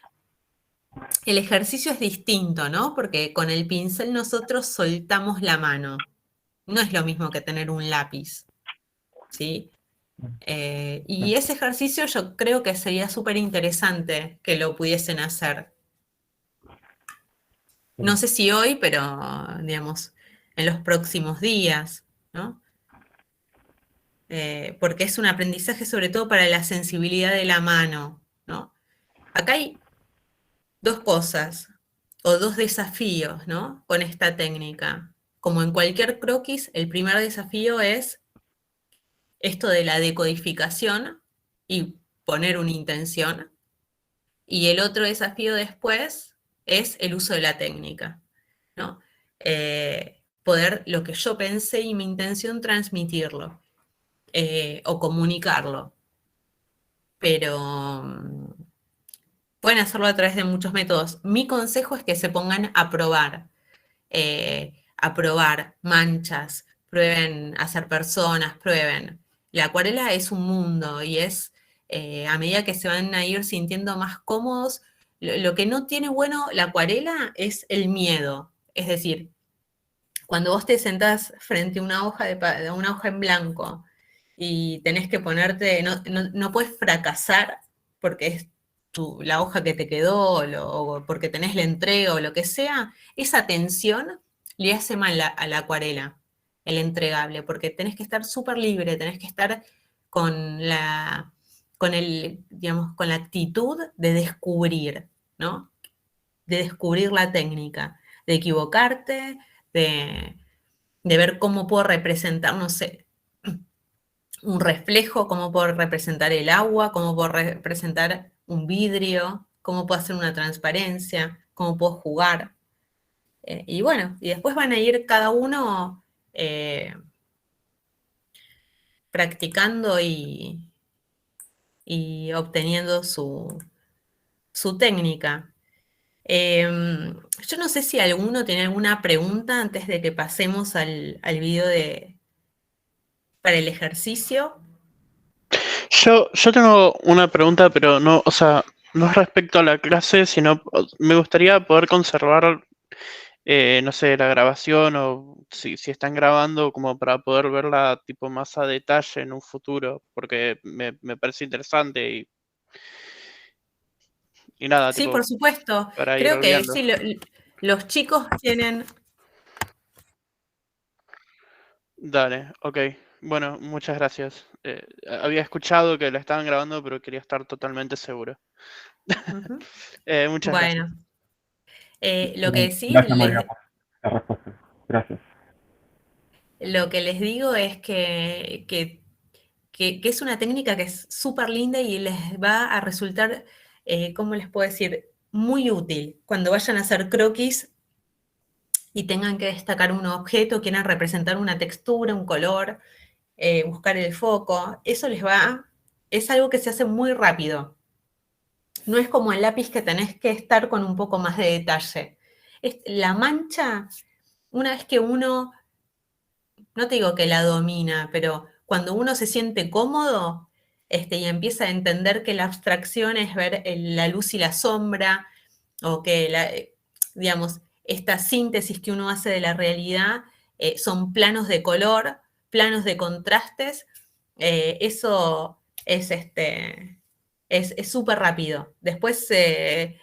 el ejercicio es distinto, ¿no? Porque con el pincel nosotros soltamos la mano. No es lo mismo que tener un lápiz, ¿sí? Y ese ejercicio yo creo que sería súper interesante que lo pudiesen hacer. No sé si hoy, pero, digamos, en los próximos días, ¿no? Porque es un aprendizaje sobre todo para la sensibilidad de la mano, ¿no? Acá hay dos cosas, o dos desafíos, ¿no? Con esta técnica. Como en cualquier croquis, el primer desafío es esto de la decodificación y poner una intención. Y el otro desafío después es el uso de la técnica, ¿no? Poder lo que yo pensé y mi intención transmitirlo o comunicarlo. Pero pueden hacerlo a través de muchos métodos. Mi consejo es que se pongan a probar manchas, prueben hacer personas, prueben. La acuarela es un mundo y es, a medida que se van a ir sintiendo más cómodos, lo que no tiene bueno la acuarela es el miedo. Es decir, cuando vos te sentás frente a una hoja, una hoja en blanco y tenés que ponerte, no puedes fracasar porque es la hoja que te quedó o porque tenés la entrega o lo que sea, esa tensión le hace mal a la acuarela, el entregable, porque tenés que estar súper libre, tenés que estar digamos, con la actitud de descubrir, ¿no? De descubrir la técnica, de equivocarte, de ver cómo puedo representar, no sé, un reflejo, cómo puedo representar el agua, cómo puedo representar un vidrio, cómo puedo hacer una transparencia, cómo puedo jugar. Y bueno, y después van a ir cada uno practicando y obteniendo su técnica. Yo no sé si alguno tiene alguna pregunta antes de que pasemos al video para el ejercicio. Yo tengo una pregunta, pero no, o sea, no es respecto a la clase, sino me gustaría poder conservar, no sé, la grabación o si están grabando como para poder verla tipo más a detalle en un futuro, porque me parece interesante y nada, Sí, tipo, por supuesto. para ir Creo que viendo. sí, los chicos tienen... Dale, ok. Bueno, muchas gracias. Había escuchado que la estaban grabando, pero quería estar totalmente seguro. Ujú. Muchas gracias. Bueno, lo que sí, Gracias, María, por la respuesta. Gracias. lo que les digo es que es una técnica que es súper linda y les va a resultar, ¿cómo les puedo decir? Muy útil. Cuando vayan a hacer croquis y tengan que destacar un objeto, quieran representar una textura, un color, buscar el foco, eso es algo que se hace muy rápido. No es como el lápiz que tenés que estar con un poco más de detalle. La mancha, una vez que uno, no te digo que la domina, pero cuando uno se siente cómodo y empieza a entender que la abstracción es ver la luz y la sombra, o que, digamos, esta síntesis que uno hace de la realidad son planos de color, planos de contrastes, eso es súper rápido. Después, la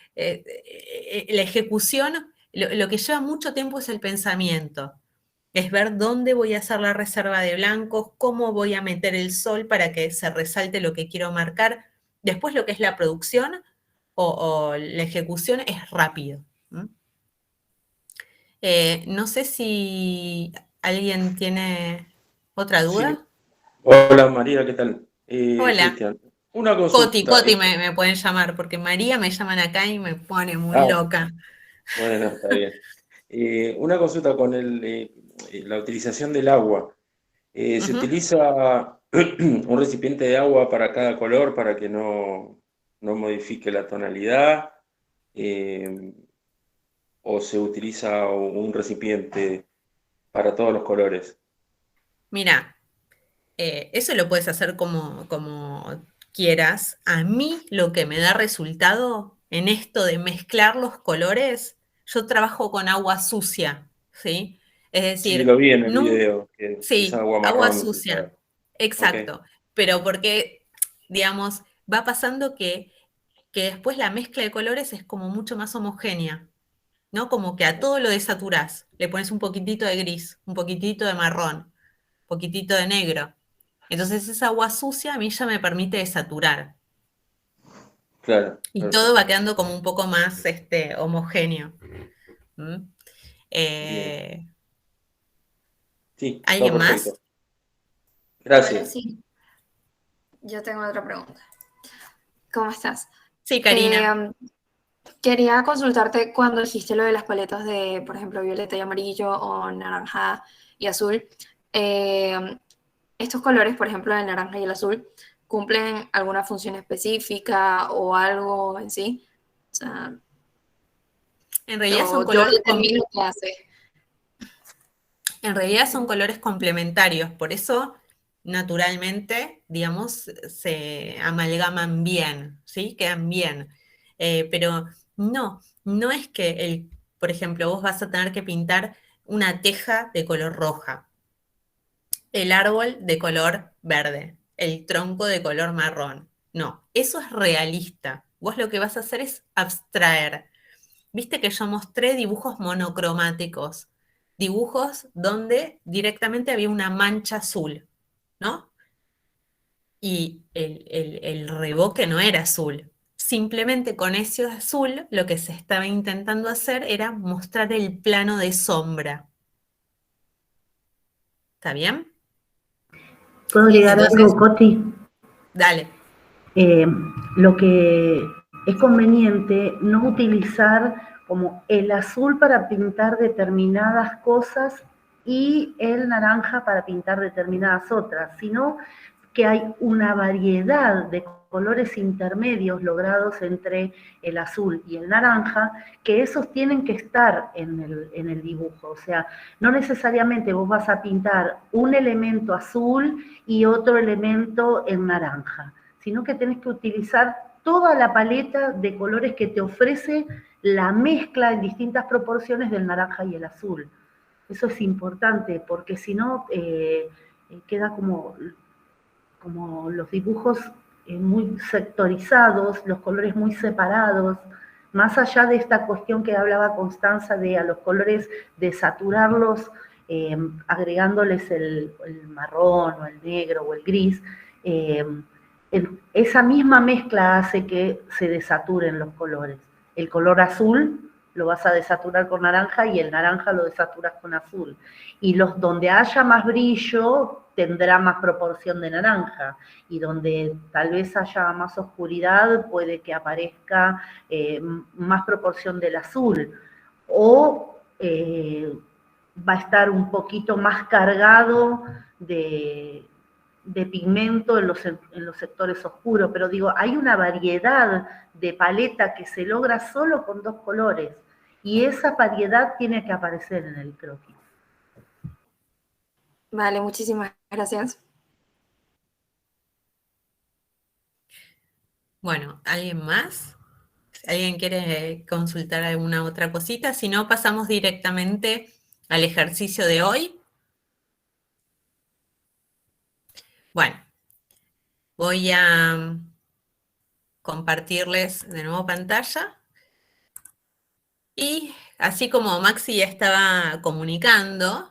ejecución, lo que lleva mucho tiempo es el pensamiento. Es ver dónde voy a hacer la reserva de blancos, cómo voy a meter el sol para que se resalte lo que quiero marcar. Después lo que es la producción o la ejecución es rápido. No sé si alguien tiene otra Sí. duda. Hola María, ¿qué tal? Hola. Cristian, una Coti, consulta. Coti me pueden llamar, porque María me llaman acá y me pone muy Ah, loca. bueno, está bien. Una consulta con la utilización del agua. ¿Se Ujú. utiliza un recipiente de agua para cada color para que no modifique la tonalidad? ¿O se utiliza un recipiente para todos los colores? Mira, eso lo puedes hacer como quieras. A mí lo que me da resultado en esto de mezclar los colores, yo trabajo con agua sucia, ¿sí? Es Sí, decir, lo vi en el no, video, que es sí, agua agua marrón. sucia, Ok. exacto. Pero porque, digamos, va pasando que después la mezcla de colores es como mucho más homogénea, ¿no? Como que a todo lo desaturás, le pones un poquitito de gris, un poquitito de marrón, un poquitito de negro. Entonces esa agua sucia a mí ya me permite desaturar. Claro, Y todo perfecto. va quedando como un poco más homogéneo. ¿Mm? Bien. Sí, todo ¿Alguien perfecto. más? Hola, Gracias. sí. Yo tengo otra pregunta. ¿Cómo estás? Sí, Karina. Quería consultarte cuando dijiste lo de las paletas de, por ejemplo, violeta y amarillo o naranja y azul. Estos colores, por ejemplo, el naranja y el azul, ¿cumplen alguna función específica o algo en sí? O sea, En realidad son yo colores determino qué hace. En realidad son colores complementarios, por eso naturalmente, digamos, se amalgaman bien, ¿sí? Quedan bien. Pero no es que, por ejemplo, vos vas a tener que pintar una teja de color roja, el árbol de color verde, el tronco de color marrón. No, eso es realista. Vos lo que vas a hacer es abstraer. Viste que yo mostré dibujos monocromáticos, dibujos donde directamente había una mancha azul, ¿no? Y el revoque no era azul. Simplemente con ese azul lo que se estaba intentando hacer era mostrar el plano de sombra. ¿Está bien? ¿Puedo agregar Entonces, algo, Coti? dale. Lo que es conveniente no utilizar como el azul para pintar determinadas cosas y el naranja para pintar determinadas otras, sino que hay una variedad de colores intermedios logrados entre el azul y el naranja, que esos tienen que estar en el dibujo. O sea, no necesariamente vos vas a pintar un elemento azul y otro elemento en naranja, sino que tenés que utilizar toda la paleta de colores que te ofrece la mezcla en distintas proporciones del naranja y el azul. Eso es importante, porque si no, queda como los dibujos muy sectorizados, los colores muy separados, más allá de esta cuestión que hablaba Constanza de a los colores desaturarlos, agregándoles el marrón o el negro o el gris, esa misma mezcla hace que se desaturen los colores. El color azul lo vas a desaturar con naranja y el naranja lo desaturas con azul. Y los donde haya más brillo tendrá más proporción de naranja, y donde tal vez haya más oscuridad puede que aparezca más proporción del azul, o va a estar un poquito más cargado de pigmento en los sectores oscuros, pero digo, hay una variedad de paleta que se logra solo con dos colores, y esa variedad tiene que aparecer en el croquis. Vale, muchísimas gracias. Bueno, ¿alguien más? ¿Alguien quiere consultar alguna otra cosita? Si no, pasamos directamente al ejercicio de hoy. Bueno, voy a compartirles de nuevo pantalla. Y así como Maxi ya estaba comunicando,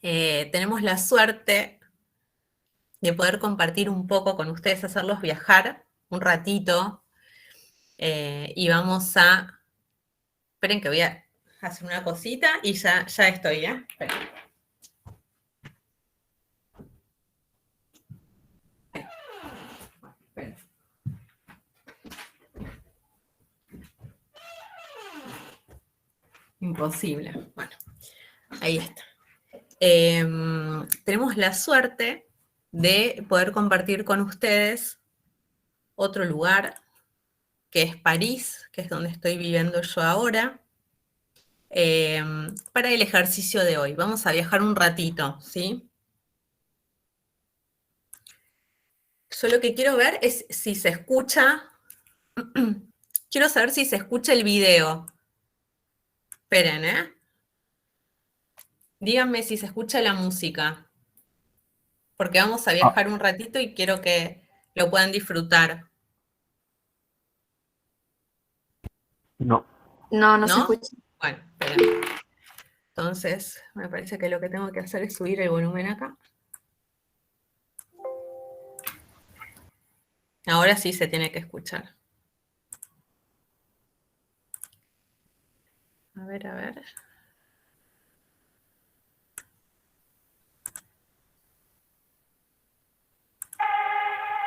tenemos la suerte de poder compartir un poco con ustedes, hacerlos viajar un ratito. Y vamos a... Esperen que voy a hacer una cosita y ya estoy, ¿eh? Esperen. Imposible. Bueno, ahí está. Tenemos la suerte de poder compartir con ustedes otro lugar, que es París, que es donde estoy viviendo yo ahora, para el ejercicio de hoy. Vamos a viajar un ratito, ¿sí? Yo lo que quiero ver es si se escucha Quiero saber si se escucha el video. Esperen, ¿eh? Díganme si se escucha la música. Porque vamos a viajar un ratito y quiero que lo puedan disfrutar. No. No se ¿No? escucha. Bueno, esperen. Entonces, me parece que lo que tengo que hacer es subir el volumen acá. Ahora sí se tiene que escuchar. A ver, a ver.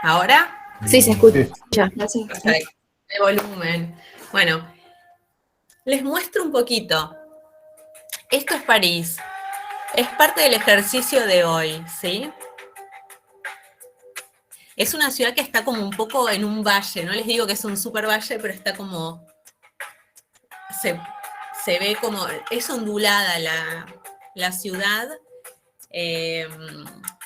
¿Ahora? Sí, se escucha. Sí. Perfecto. El volumen. Bueno, les muestro un poquito. Esto es París. Es parte del ejercicio de hoy, ¿sí? Es una ciudad que está como un poco en un valle. No les digo que es un super valle, pero está como... Se ve como... Es ondulada la ciudad.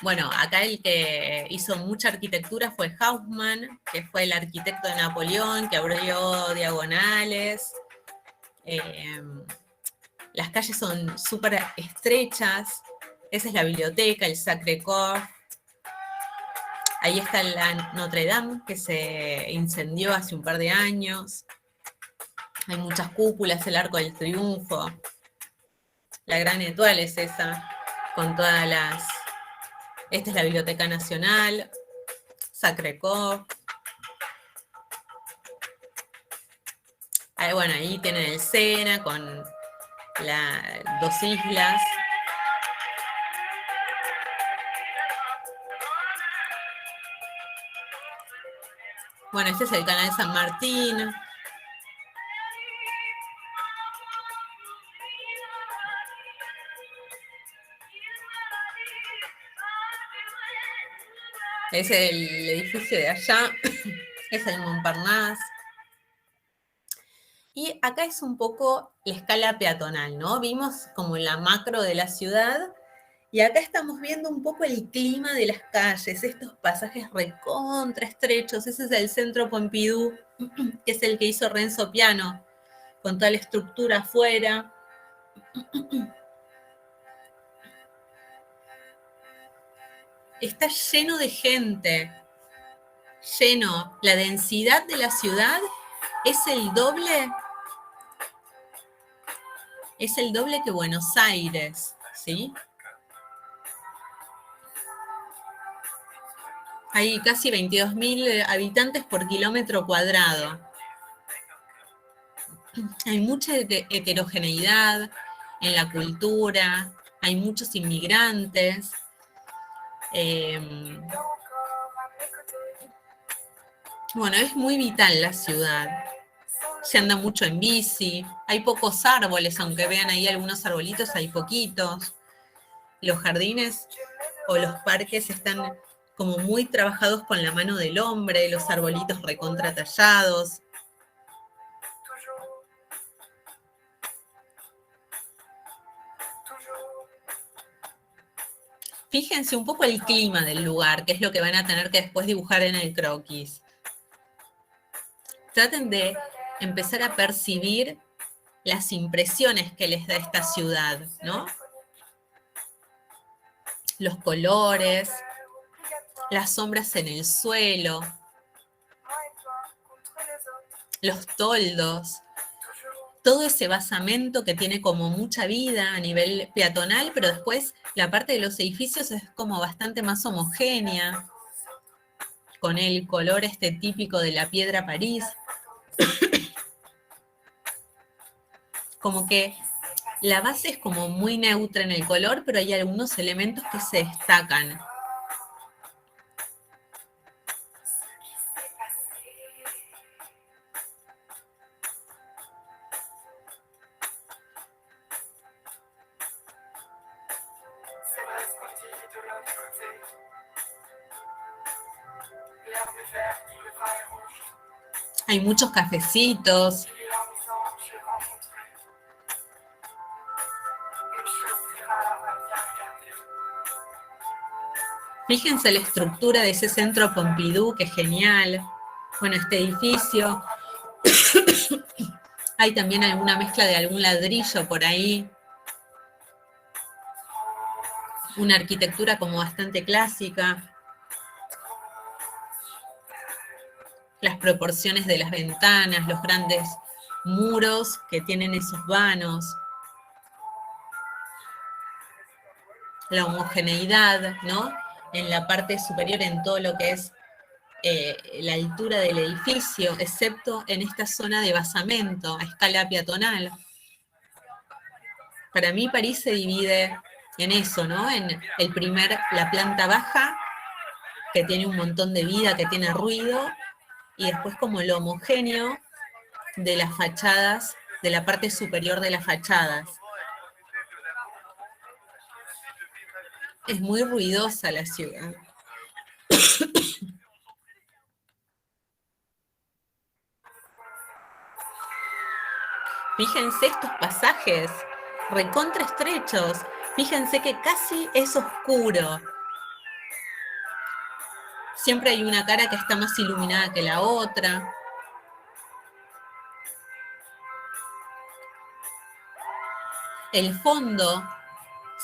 Bueno, acá el que hizo mucha arquitectura fue Haussmann, que fue el arquitecto de Napoleón, que abrió diagonales. Las calles son súper estrechas. Esa es la biblioteca, el Sacré-Cœur. Ahí está la Notre Dame, que se incendió hace un par de años. Hay muchas cúpulas, el Arco del Triunfo. La Gran Étoile es esa, con todas las... Esta es la Biblioteca Nacional, Sacré-Cœur. Bueno, ahí tienen el Sena con las dos islas. Bueno, este es el canal San Martín. Es el edificio de allá, es el Montparnasse. Y acá es un poco la escala peatonal, ¿no? Vimos como la macro de la ciudad, y acá estamos viendo un poco el clima de las calles, estos pasajes recontra estrechos. Ese es el Centro Pompidou, que es el que hizo Renzo Piano, con toda la estructura afuera. Está lleno de gente, lleno. La densidad de la ciudad es el doble que Buenos Aires, ¿sí? Hay casi 22.000 habitantes por kilómetro cuadrado. Hay mucha heterogeneidad en la cultura, hay muchos inmigrantes. Bueno, es muy vital la ciudad. Se anda mucho en bici, hay pocos árboles, aunque vean ahí algunos arbolitos, hay poquitos. Los jardines o los parques están como muy trabajados con la mano del hombre, los arbolitos recontratallados. Fíjense un poco el clima del lugar, que es lo que van a tener que después dibujar en el croquis. Traten de empezar a percibir las impresiones que les da esta ciudad, ¿no? Los colores, las sombras en el suelo, los toldos, todo ese basamento que tiene como mucha vida a nivel peatonal, pero después la parte de los edificios es como bastante más homogénea, con el color típico de la piedra París. Como que la base es como muy neutra en el color, pero hay algunos elementos que se destacan. Hay muchos cafecitos. Fíjense la estructura de ese Centro Pompidou, que es genial. Bueno, este edificio, hay también alguna mezcla de algún ladrillo por ahí. Una arquitectura como bastante clásica. Las proporciones de las ventanas, los grandes muros que tienen esos vanos. La homogeneidad, ¿no? En la parte superior, en todo lo que es la altura del edificio, excepto en esta zona de basamento, a escala peatonal. Para mí París se divide en eso, ¿no? En la planta baja, que tiene un montón de vida, que tiene ruido, y después como lo homogéneo de las fachadas, de la parte superior de las fachadas. Es muy ruidosa la ciudad. Fíjense estos pasajes recontra estrechos. Fíjense que casi es oscuro. Siempre hay una cara que está más iluminada que la otra. El fondo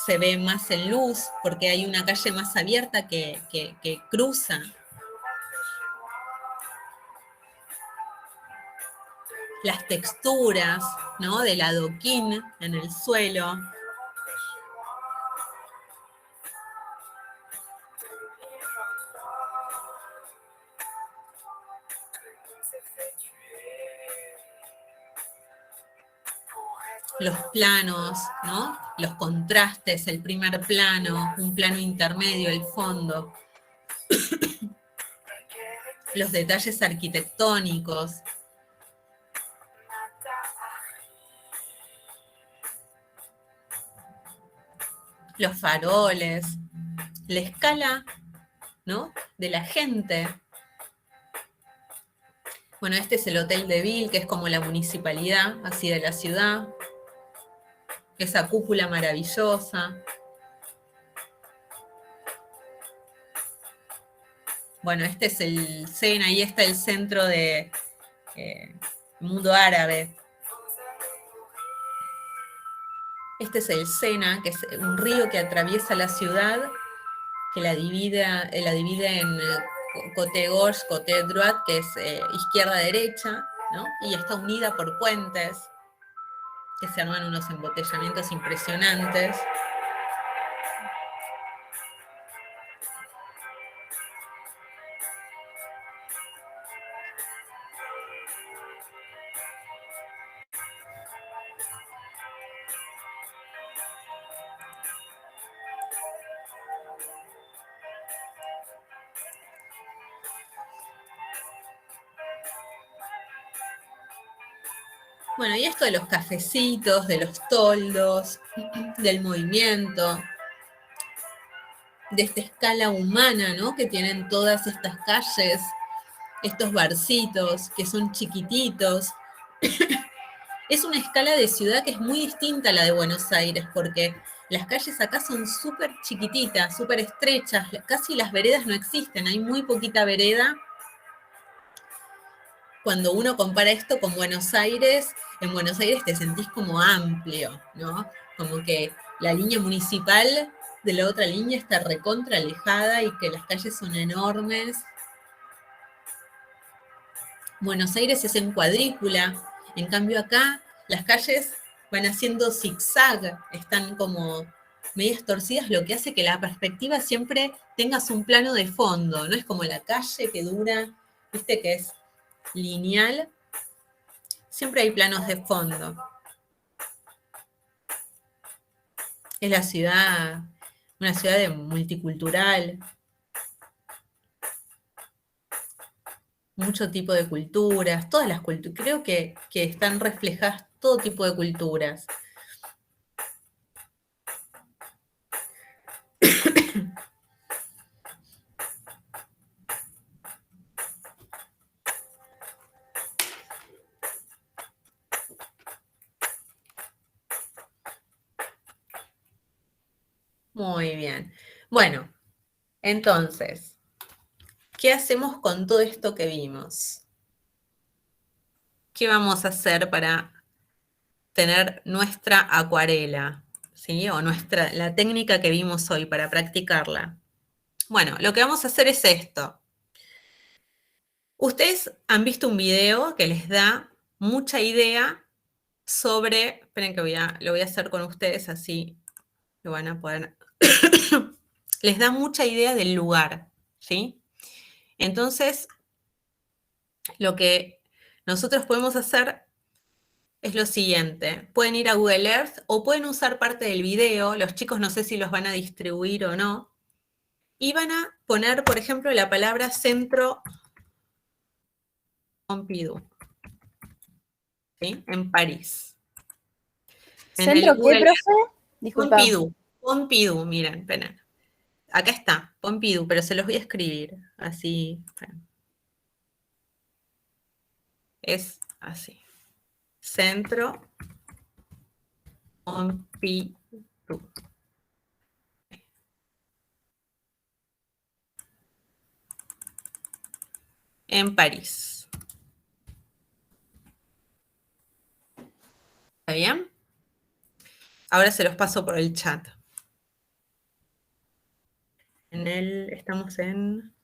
se ve más en luz porque hay una calle más abierta que cruza. Las texturas, ¿no? Del adoquín en el suelo. Los planos, ¿no? Los contrastes, el primer plano, un plano intermedio, el fondo. Los detalles arquitectónicos. Los faroles, la escala, ¿no? De la gente. Bueno, este es el Hotel de Ville, que es como la municipalidad, así de la ciudad. Esa cúpula maravillosa. Bueno, este es el Sena, ahí está el centro de mundo árabe. Este es el Sena, que es un río que atraviesa la ciudad, que la divide en côté gauche, côté droite, que es izquierda-derecha, ¿no? Y está unida por puentes, que se arman unos embotellamientos impresionantes. Bueno, y esto de los cafecitos, de los toldos, del movimiento, de esta escala humana, ¿no? Que tienen todas estas calles, estos barcitos que son chiquititos. Es una escala de ciudad que es muy distinta a la de Buenos Aires, porque las calles acá son súper chiquititas, súper estrechas, casi las veredas no existen, hay muy poquita vereda. Cuando uno compara esto con Buenos Aires, en Buenos Aires te sentís como amplio, ¿no? Como que la línea municipal de la otra línea está recontra alejada y que las calles son enormes. Buenos Aires es en cuadrícula, en cambio acá las calles van haciendo zigzag, están como medias torcidas, lo que hace que la perspectiva siempre tengas un plano de fondo, no es como la calle que dura, viste que es lineal, siempre hay planos de fondo. Es la ciudad, una ciudad multicultural, mucho tipo de culturas, todas las culturas, creo que están reflejadas todo tipo de culturas. Muy bien. Bueno, entonces, ¿qué hacemos con todo esto que vimos? ¿qué vamos a hacer para tener nuestra acuarela? ¿Sí? O la técnica que vimos hoy para practicarla. Bueno, lo que vamos a hacer es esto. Ustedes han visto un video que les da mucha idea sobre, esperen que lo voy a hacer con ustedes, así lo van a poder, les da mucha idea del lugar, ¿sí? Entonces, lo que nosotros podemos hacer es lo siguiente. Pueden ir a Google Earth o pueden usar parte del video, los chicos no sé si los van a distribuir o no, y van a poner, por ejemplo, la palabra Centro Pompidou, ¿sí? En París. ¿Centro qué, profe? Disculpa. Pompidou, miren, esperen. Acá está, Pompidou, pero se los voy a escribir, así. Es así. Centro Pompidou. En París. ¿Está bien? Ahora se los paso por el chat. Estamos en...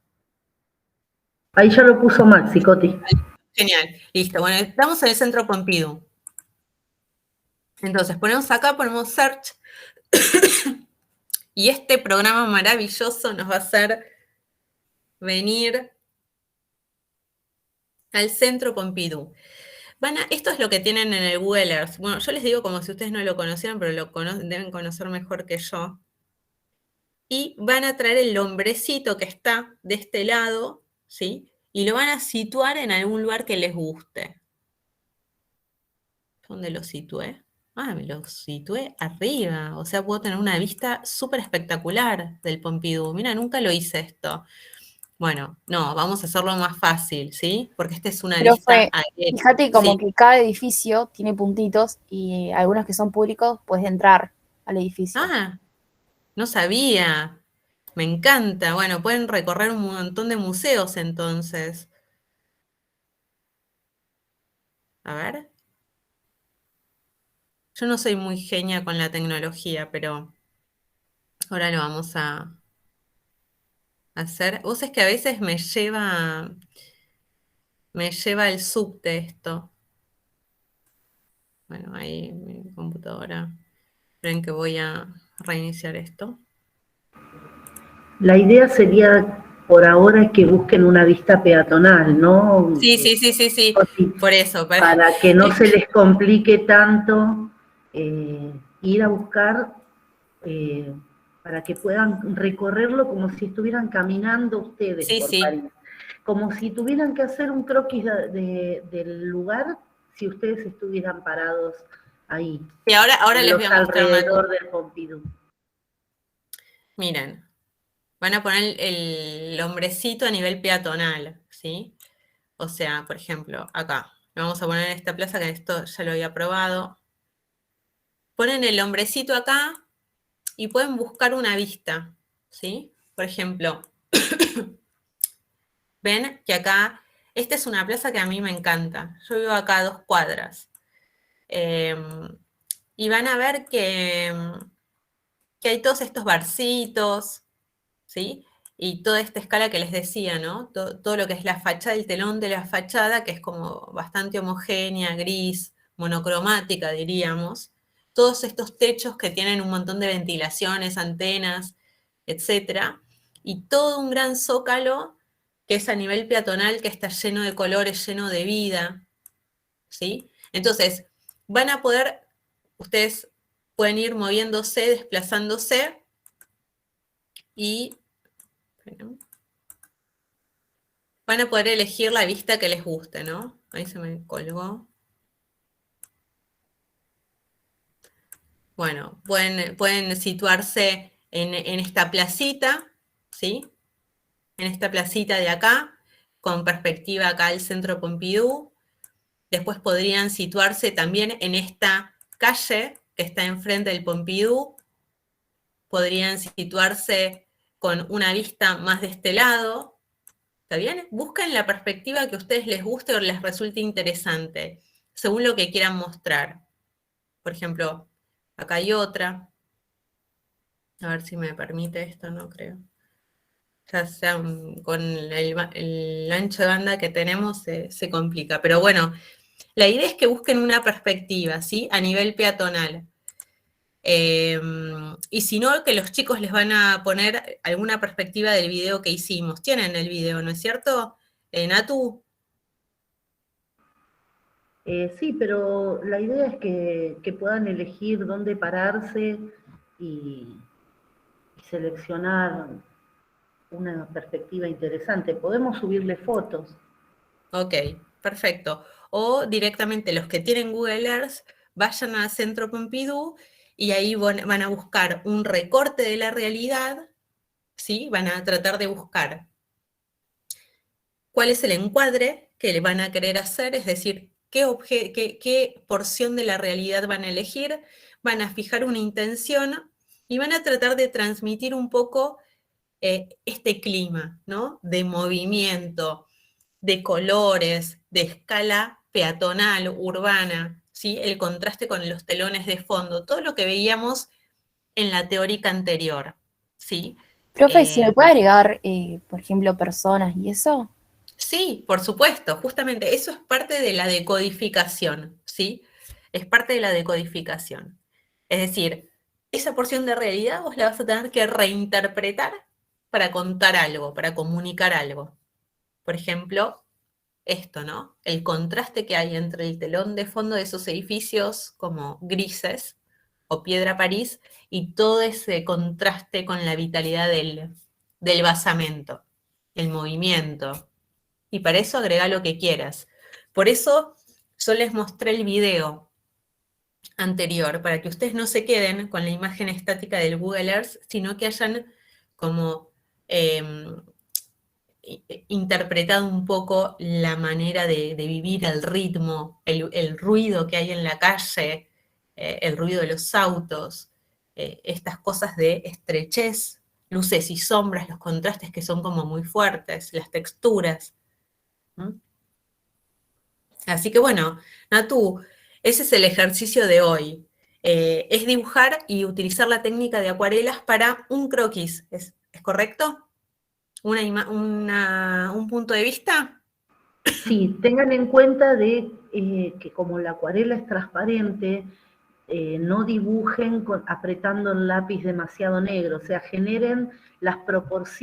Ahí ya lo puso Maxi, Coti. Genial, listo. Bueno, estamos en el Centro Pompidou. Entonces, ponemos acá, ponemos Search. Y este programa maravilloso nos va a hacer venir al Centro Pompidou. Esto es lo que tienen en el Google Earth. Bueno, yo les digo como si ustedes no lo conocieran, pero deben conocer mejor que yo. Y van a traer el hombrecito que está de este lado, ¿sí? Y lo van a situar en algún lugar que les guste. ¿Dónde lo situé? Ah, me lo situé arriba. O sea, puedo tener una vista súper espectacular del Pompidou. Mira, nunca lo hice esto. Bueno, no, vamos a hacerlo más fácil, ¿sí? Porque esta es una vista aérea. Fíjate como Sí. que cada edificio tiene puntitos y algunos que son públicos puedes entrar al edificio. Ah, no sabía. Me encanta. Bueno, pueden recorrer un montón de museos entonces. A ver. Yo no soy muy genia con la tecnología, pero ahora lo vamos a hacer. Vos es que a veces me lleva el subte esto. Bueno, ahí mi computadora. Esperen que voy a reiniciar esto. La idea sería, por ahora, que busquen una vista peatonal, ¿no? Sí. Por eso. Para que no se les complique tanto ir a buscar, para que puedan recorrerlo como si estuvieran caminando ustedes por París. Como si tuvieran que hacer un croquis del lugar si ustedes estuvieran parados ahí. Y ahora les voy a mostrar alrededor del Pompidou. Miren, van a poner el hombrecito a nivel peatonal, ¿sí? O sea, por ejemplo, acá. Le vamos a poner esta plaza, que esto ya lo había probado. Ponen el hombrecito acá y pueden buscar una vista, ¿sí? Por ejemplo, ven que acá, esta es una plaza que a mí me encanta. Yo vivo acá a 2 cuadras. Y van a ver que hay todos estos barcitos, ¿sí? Y toda esta escala que les decía, ¿no? Todo lo que es la fachada, el telón de la fachada, que es como bastante homogénea, gris, monocromática, diríamos. Todos estos techos que tienen un montón de ventilaciones, antenas, etcétera. Y todo un gran zócalo que es a nivel peatonal, que está lleno de colores, lleno de vida, ¿sí? Entonces, van a poder, ustedes pueden ir moviéndose, desplazándose, y van a poder elegir la vista que les guste, ¿no? Ahí se me colgó. Bueno, pueden situarse en esta placita, ¿sí? En esta placita de acá, con perspectiva acá al Centro Pompidou. Después podrían situarse también en esta calle que está enfrente del Pompidou. Podrían situarse con una vista más de este lado, ¿Está bien? Busquen la perspectiva que a ustedes les guste o les resulte interesante, según lo que quieran mostrar. Por ejemplo, acá hay otra. A ver si me permite esto, no creo. Ya sea con el ancho de banda que tenemos se complica. Pero bueno, la idea es que busquen una perspectiva, ¿sí? A nivel peatonal. Y si no, que los chicos les van a poner alguna perspectiva del video que hicimos. Tienen el video, ¿no es cierto? Natu. Sí, pero la idea es que puedan elegir dónde pararse y seleccionar una perspectiva interesante. Podemos subirle fotos. Ok, perfecto. O directamente los que tienen Google Earth, vayan al Centro Pompidou y ahí van a buscar un recorte de la realidad, ¿sí? Van a tratar de buscar cuál es el encuadre que le van a querer hacer, es decir, qué porción de la realidad van a elegir, van a fijar una intención y van a tratar de transmitir un poco este clima, ¿no? De movimiento, de colores, de escala peatonal, urbana, ¿sí? El contraste con los telones de fondo, todo lo que veíamos en la teórica anterior, ¿sí? Profe, ¿se me puede agregar, por ejemplo, personas y eso? Sí, por supuesto, justamente eso es parte de la decodificación, ¿sí? Es parte de la decodificación. Es decir, esa porción de realidad vos la vas a tener que reinterpretar para contar algo, para comunicar algo. Por ejemplo, esto, ¿no? El contraste que hay entre el telón de fondo de esos edificios como grises o Piedra París y todo ese contraste con la vitalidad del basamento, el movimiento. Y para eso agrega lo que quieras. Por eso yo les mostré el video anterior, para que ustedes no se queden con la imagen estática del Google Earth, sino que hayan como interpretado un poco la manera de vivir, el ritmo, el ruido que hay en la calle, el ruido de los autos, estas cosas de estrechez, luces y sombras, los contrastes que son como muy fuertes, las texturas. Así que bueno, Natu, ese es el ejercicio de hoy. Es dibujar y utilizar la técnica de acuarelas para un croquis, ¿es correcto? ¿Un punto de vista? Sí, tengan en cuenta de que como la acuarela es transparente, no dibujen apretando el lápiz demasiado negro, o sea, generen las proporciones